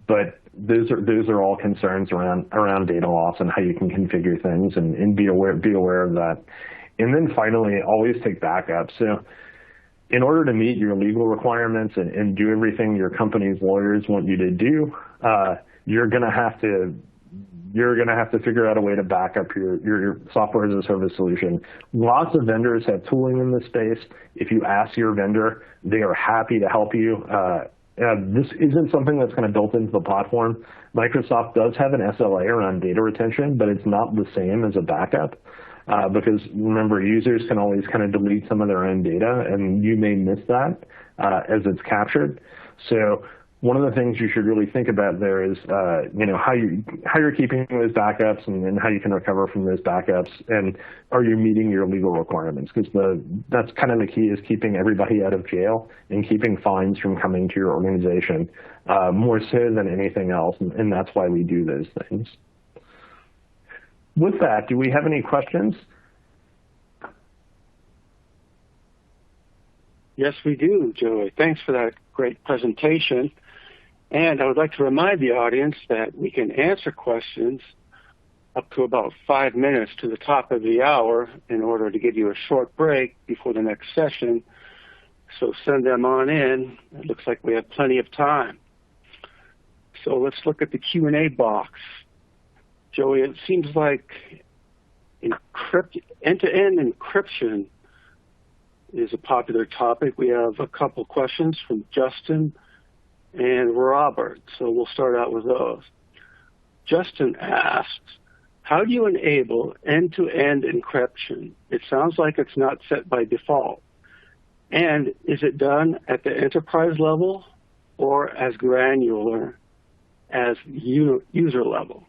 But those are all concerns around data loss and how you can configure things and be aware of that. And then finally, always take backups. So in order to meet your legal requirements and do everything your company's lawyers want you to do, you're going to have to figure out a way to back up your software as a service solution. Lots of vendors have tooling in this space. If you ask your vendor, they are happy to help you. This isn't something that's kind of built into the platform. Microsoft does have an SLA around data retention, but it's not the same as a backup. Because remember, users can always kind of delete some of their own data, and you may miss that as it's captured. So one of the things you should really think about there is, how you're keeping those backups and how you can recover from those backups, and are you meeting your legal requirements? Because that's kind of the key, is keeping everybody out of jail and keeping fines from coming to your organization more so than anything else, and that's why we do those things. With that, do we have any questions? Yes, we do, Joey. Thanks for that great presentation. And I would like to remind the audience that we can answer questions up to about 5 minutes to the top of the hour in order to give you a short break before the next session. So send them on in. It looks like we have plenty of time. So let's look at the Q&A box. Joey, it seems like end-to-end encryption is a popular topic. We have a couple questions from Justin and Robert, so we'll start out with those. Justin asks, how do you enable end-to-end encryption? It sounds like it's not set by default. And is it done at the enterprise level or as granular as user level?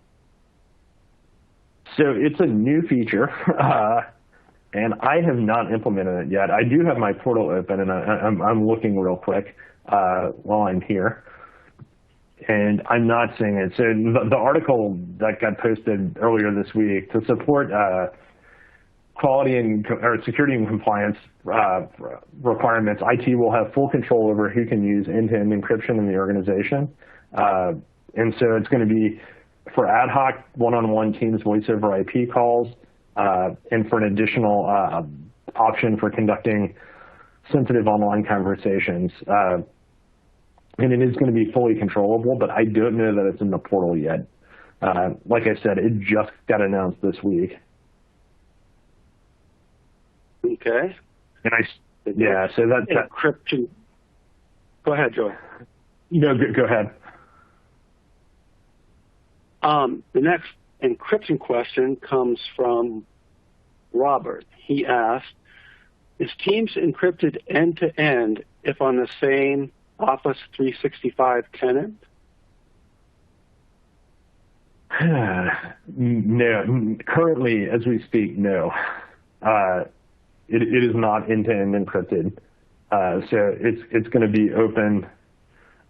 So it's a new feature, and I have not implemented it yet. I do have my portal open, and I'm looking real quick while I'm here, and I'm not seeing it. So the article that got posted earlier this week, to support quality or security and compliance requirements, IT will have full control over who can use end-to-end encryption in the organization, and so it's going to be for ad hoc one-on-one Teams voice over IP calls, and for an additional option for conducting sensitive online conversations. And it is going to be fully controllable, but I don't know that it's in the portal yet. Like I said, it just got announced this week. Okay. And yeah, so that encryption. Go ahead, Joy. No, go ahead. The next encryption question comes from Robert. He asked, is Teams encrypted end-to-end if on the same Office 365 tenant? No. Currently, as we speak, no. It is not end-to-end encrypted. So it's going to be open.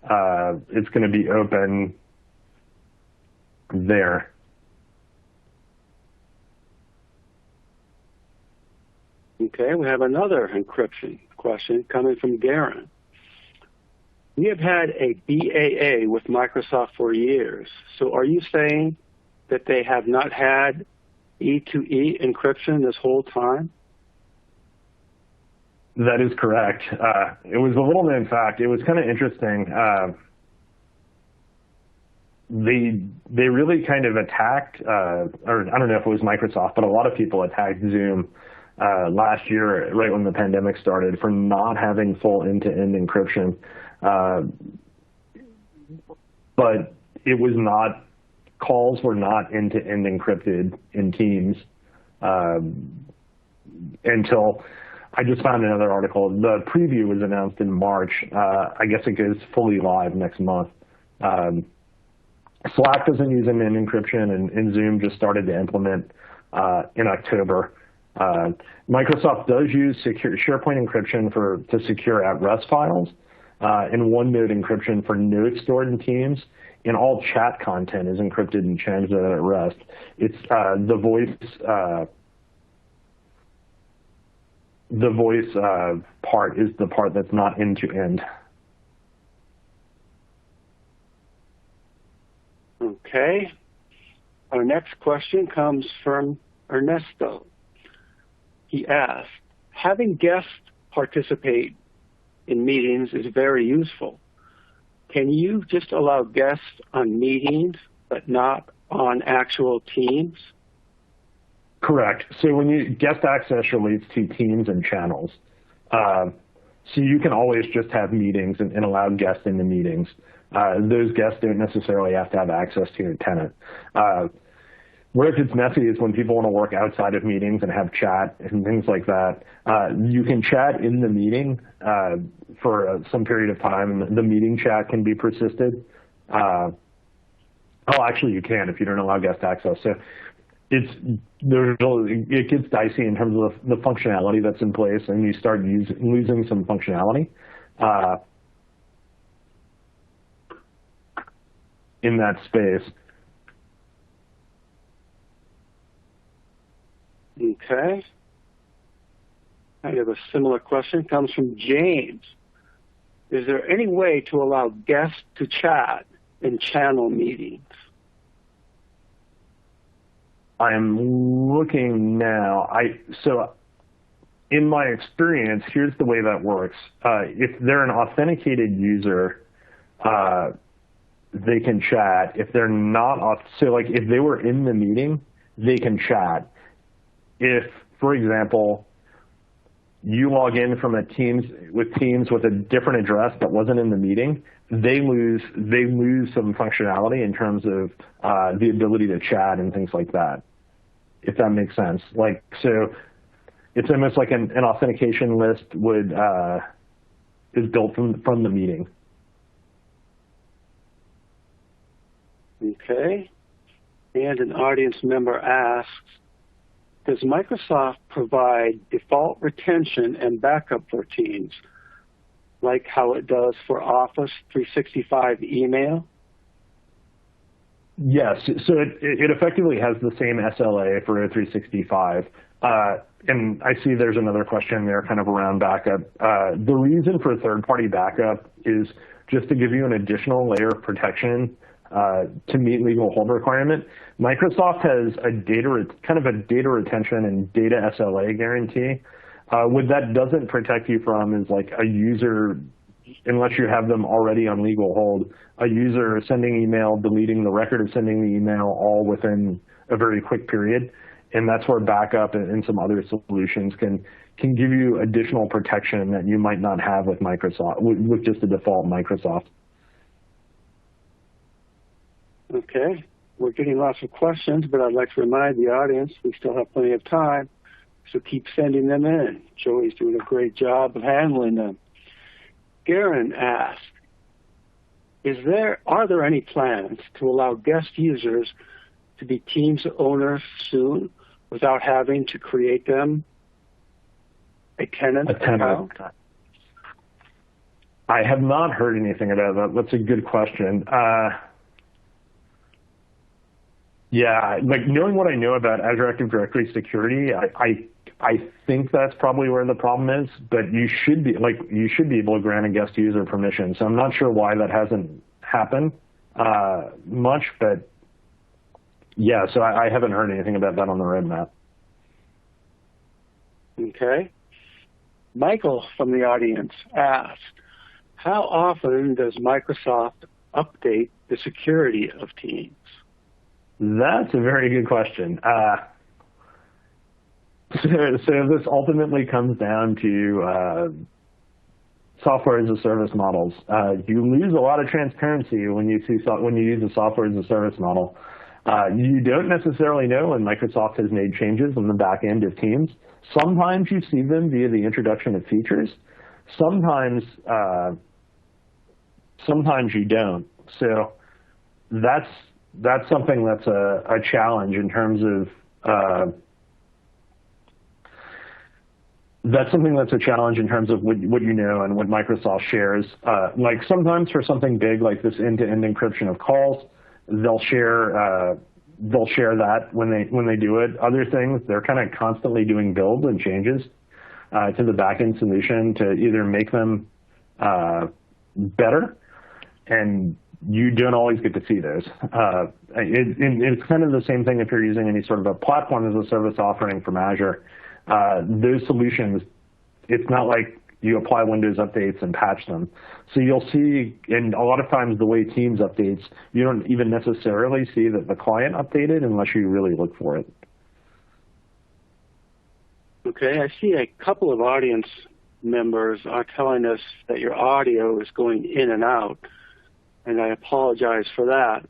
It's going to be open there. Okay, we have another encryption question coming from Darren. We have had a BAA with Microsoft for years. So are you saying that they have not had E2E encryption this whole time? That is correct. It was a little known fact. It was kind of interesting. They really kind of attacked, or I don't know if it was Microsoft, but a lot of people attacked Zoom last year, right when the pandemic started, for not having full end-to-end encryption. But it was not, calls were not end-to-end encrypted in Teams until I just found another article. The preview was announced in March. I guess it goes fully live next month. Slack doesn't use end-to-end encryption, and Zoom just started to implement in October. Microsoft does use SharePoint encryption to secure at-rest files, and OneNote encryption for notes stored in Teams, and all chat content is encrypted and transmitted at rest. It's the voice part is the part that's not end-to-end. Okay. Our next question comes from Ernesto. He asked, having guests participate in meetings is very useful. Can you just allow guests on meetings but not on actual Teams? Correct. So when guest access relates to Teams and channels. So you can always just have meetings and allow guests into meetings. Those guests don't necessarily have to have access to your tenant. Where it gets messy is when people want to work outside of meetings and have chat and things like that. You can chat in the meeting for some period of time, and the meeting chat can be persisted. Actually, you can if you don't allow guest access. So it gets dicey in terms of the functionality that's in place, and you start losing some functionality in that space. Okay. I have a similar question. It comes from James. Is there any way to allow guests to chat in channel meetings? I'm looking now. So in my experience, here's the way that works. If they're an authenticated user, they can chat. If they're not, so like if they were in the meeting, they can chat. If, for example, you log in from Teams with a different address that wasn't in the meeting, they lose some functionality in terms of the ability to chat and things like that, if that makes sense. Like, so it's almost like an authentication list is built from the meeting. Okay. And an audience member asks, does Microsoft provide default retention and backup for Teams, like how it does for Office 365 email? Yes, so it effectively has the same SLA for 365. And I see there's another question there kind of around backup. The reason for third-party backup is just to give you an additional layer of protection to meet legal hold requirement. Microsoft has a data retention and data SLA guarantee. What that doesn't protect you from is like a user, unless you have them already on legal hold, a user sending email, deleting the record of sending the email all within a very quick period. And that's where backup and some other solutions can can give you additional protection that you might not have with Microsoft, with just the default Microsoft. Okay, we're getting lots of questions, but I'd like to remind the audience we still have plenty of time, so keep sending them in. Joey's doing a great job of handling them. Garen asked, are there any plans to allow guest users to be Teams owners soon without having to create them a tenant account? I have not heard anything about that. That's a good question. Yeah, like knowing what I know about Azure Active Directory security, I think that's probably where the problem is. But you should be able to grant a guest user permission. So I'm not sure why that hasn't happened much, but yeah. So I haven't heard anything about that on the roadmap. Okay. Michael from the audience asked, how often does Microsoft update the security of Teams? That's a very good question. So this ultimately comes down to software as a service models. You lose a lot of transparency when you use a software as a service model. You don't necessarily know when Microsoft has made changes on the back end of Teams. Sometimes you see them via the introduction of features. Sometimes you don't. So that's something that's a challenge in terms of what you know and what Microsoft shares. Like sometimes for something big like this end-to-end encryption of calls, they'll share that when they do it. Other things, they're kind of constantly doing builds and changes to the backend solution to either make them better, and you don't always get to see those. It's kind of the same thing if you're using any sort of a platform as a service offering from Azure. Those solutions, it's not like you apply Windows updates and patch them. So you'll see, and a lot of times the way Teams updates, you don't even necessarily see that the client updated unless you really look for it. Okay, I see a couple of audience members are telling us that your audio is going in and out, and I apologize for that.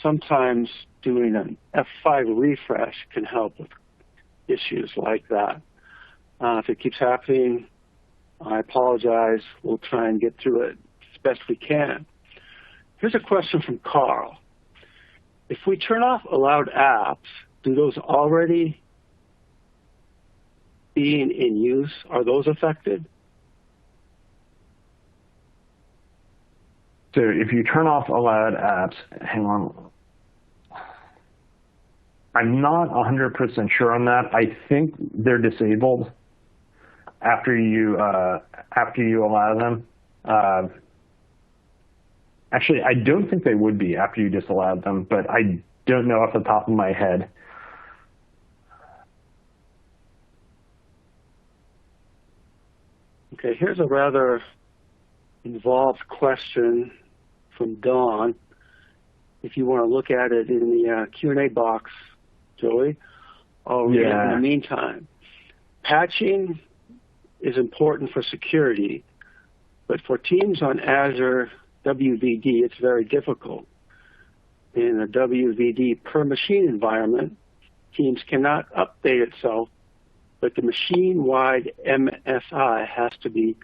Sometimes doing an F5 refresh can help with issues like that. If it keeps happening, I apologize. We'll try and get through it as best we can. Here's a question from Carl. If we turn off allowed apps, do those already being in use, are those affected? So if you turn off allowed apps, hang on. I'm not 100% sure on that. I think they're disabled after you allow them. Actually, I don't think they would be after you disallowed them, but I don't know off the top of my head. Okay, here's a rather involved question from Dawn. If you want to look at it in the Q&A box, Joey, I'll read it in the meantime. Patching is important for security, but for Teams on Azure WVD, it's very difficult. In a WVD per machine environment, Teams cannot update itself, but the machine-wide MSI has to be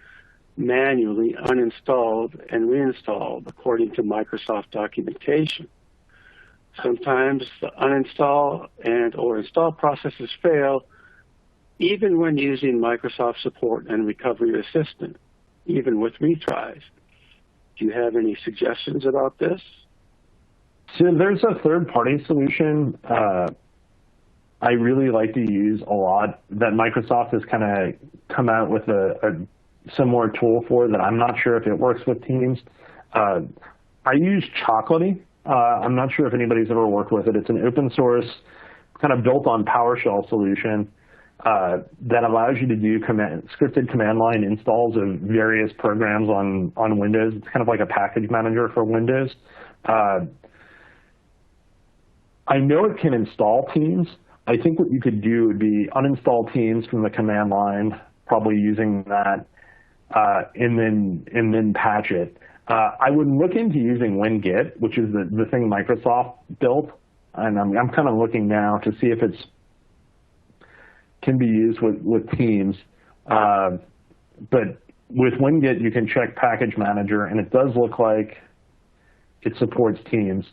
manually uninstalled and reinstalled according to Microsoft documentation. Sometimes the uninstall and or install processes fail even when using Microsoft Support and Recovery Assistant, even with retries. Do you have any suggestions about this? So there's a third-party solution I really like to use a lot that Microsoft has kind of come out with a similar tool for that I'm not sure if it works with Teams. I use Chocolatey. I'm not sure if anybody's ever worked with it. It's an open source, kind of built on PowerShell solution that allows you to do scripted command line installs of various programs on Windows. It's kind of like a package manager for Windows. I know it can install Teams. I think what you could do would be uninstall Teams from the command line, probably using that, and then patch it. I would look into using WinGit, which is the thing Microsoft built, and I'm kind of looking now to see if it's can be used with Teams. But with WinGit, you can check Package Manager, and it does look like it supports Teams.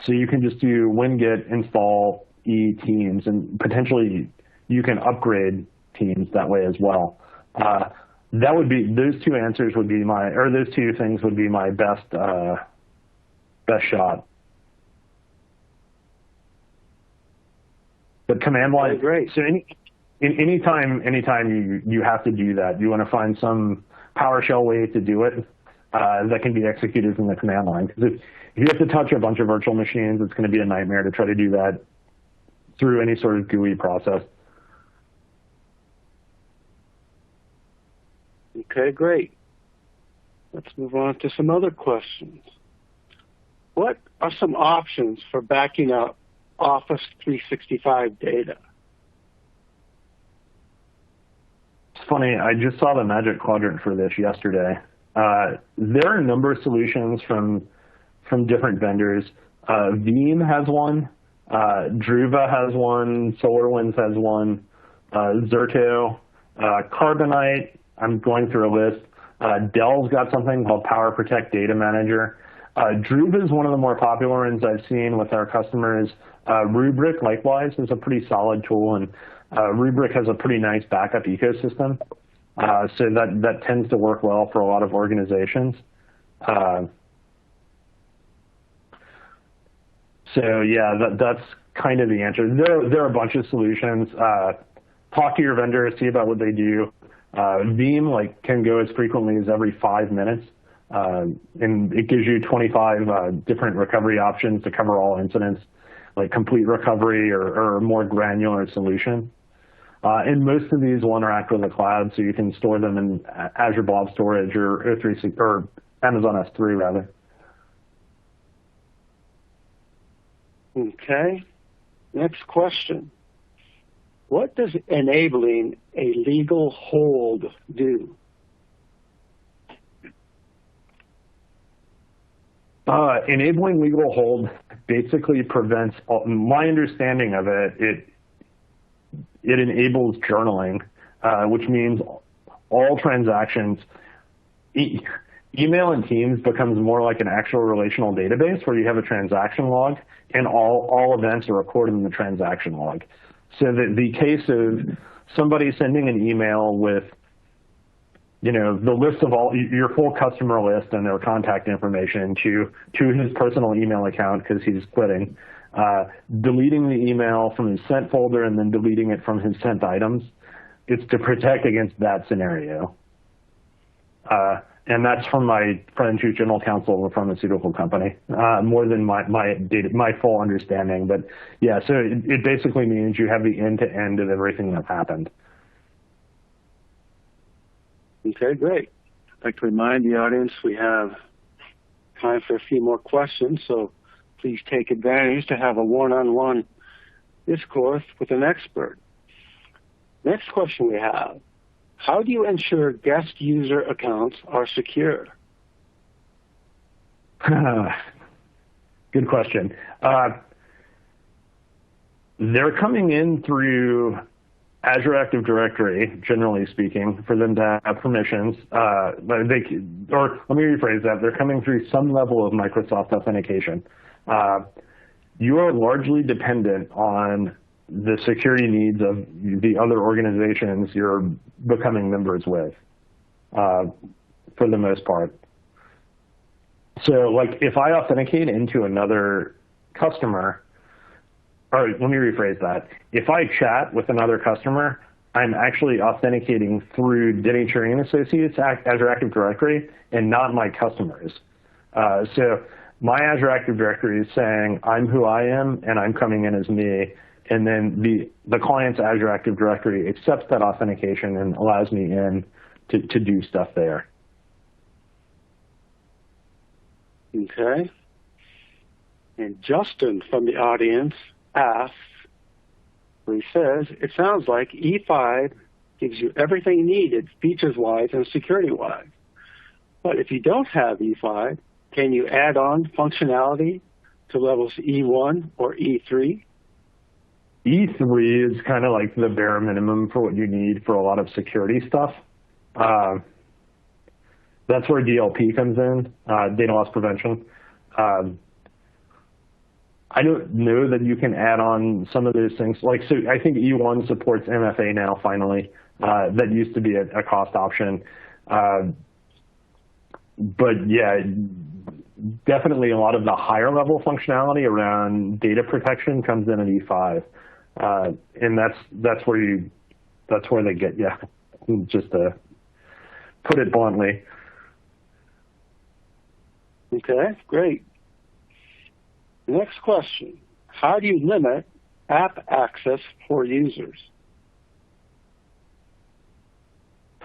So you can just do WinGit install Teams, and potentially you can upgrade Teams that way as well. That would be those two answers would be my, or those two things would be my best shot. But command line, great. So anytime you have to do that, you want to find some PowerShell way to do it that can be executed from the command line. Because if you have to touch a bunch of virtual machines, it's going to be a nightmare to try to do that through any sort of GUI process. Okay, great. Let's move on to some other questions. What are some options for backing up Office 365 data? It's funny, I just saw the Magic Quadrant for this yesterday. There are a number of solutions from different vendors. Veeam has one, Druva has one, SolarWinds has one, Zerto, Carbonite, I'm going through a list. Dell's got something called PowerProtect Data Manager. Druva is one of the more popular ones I've seen with our customers. Rubrik, likewise, is a pretty solid tool, and Rubrik has a pretty nice backup ecosystem. So that tends to work well for a lot of organizations. So yeah, that's kind of the answer. There are a bunch of solutions. Talk to your vendor, see about what they do. Veeam can go as frequently as every 5 minutes, and it gives you 25 different recovery options to cover all incidents, like complete recovery or a more granular solution. And most of these will interact with the cloud, so you can store them in Azure Blob Storage or or Amazon S3 rather. Okay. Next question. What does enabling a legal hold do? Enabling legal hold basically prevents, my understanding of it enables journaling, which means all transactions, email and Teams becomes more like an actual relational database where you have a transaction log and all events are recorded in the transaction log. So the case of somebody sending an email with, the list of all your full customer list and their contact information to his personal email account because he's quitting, deleting the email from his sent folder and then deleting it from his sent items, it's to protect against that scenario. And that's from my friend who's general counsel of a pharmaceutical company, more than my full understanding. But yeah, so it basically means you have the end-to-end of everything that's happened. Okay, great. I'd like to remind the audience we have time for a few more questions, so please take advantage to have a one-on-one discourse with an expert. Next question we have. How do you ensure guest user accounts are secure? Good question. They're coming in through Azure Active Directory, generally speaking, for them to have permissions. Or let me rephrase that. They're coming through some level of Microsoft authentication. You are largely dependent on the security needs of the other organizations you're becoming members with, for the most part. So if I authenticate into another customer, or let me rephrase that. If I chat with another customer, I'm actually authenticating through Denny Turing Associates, Azure Active Directory, and not my customers. So my Azure Active Directory is saying I'm who I am and I'm coming in as me. And then the client's Azure Active Directory accepts that authentication and allows me in to do stuff there. Okay. And Justin from the audience asks, where he says, it sounds like E5 gives you everything needed features-wise and security-wise. But if you don't have E5, can you add on functionality to levels E1 or E3? E3 is kind of like the bare minimum for what you need for a lot of security stuff. That's where DLP comes in, data loss prevention. I don't know that you can add on some of those things. Like, so I think E1 supports MFA now, finally. That used to be a cost option. But yeah, definitely a lot of the higher level functionality around data protection comes in at E5. And that's where they get you, just to put it bluntly. Okay, great. Next question. How do you limit app access for users?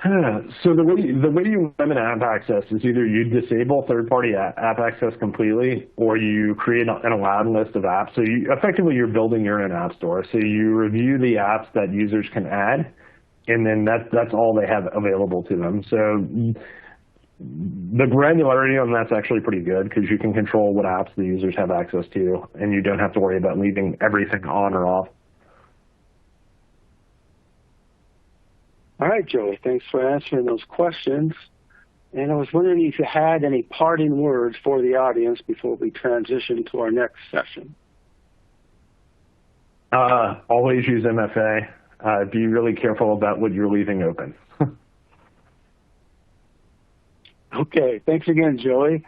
So the way you limit app access is either you disable third-party app access completely, or you create an allowed list of apps. So effectively you're building your own app store. So you review the apps that users can add, and then that's all they have available to them. So the granularity on that's actually pretty good, because you can control what apps the users have access to, and you don't have to worry about leaving everything on or off. All right, Joey, thanks for answering those questions. And I was wondering if you had any parting words for the audience before we transition to our next session. Always use MFA. Be really careful about what you're leaving open. Okay, thanks again, Joey.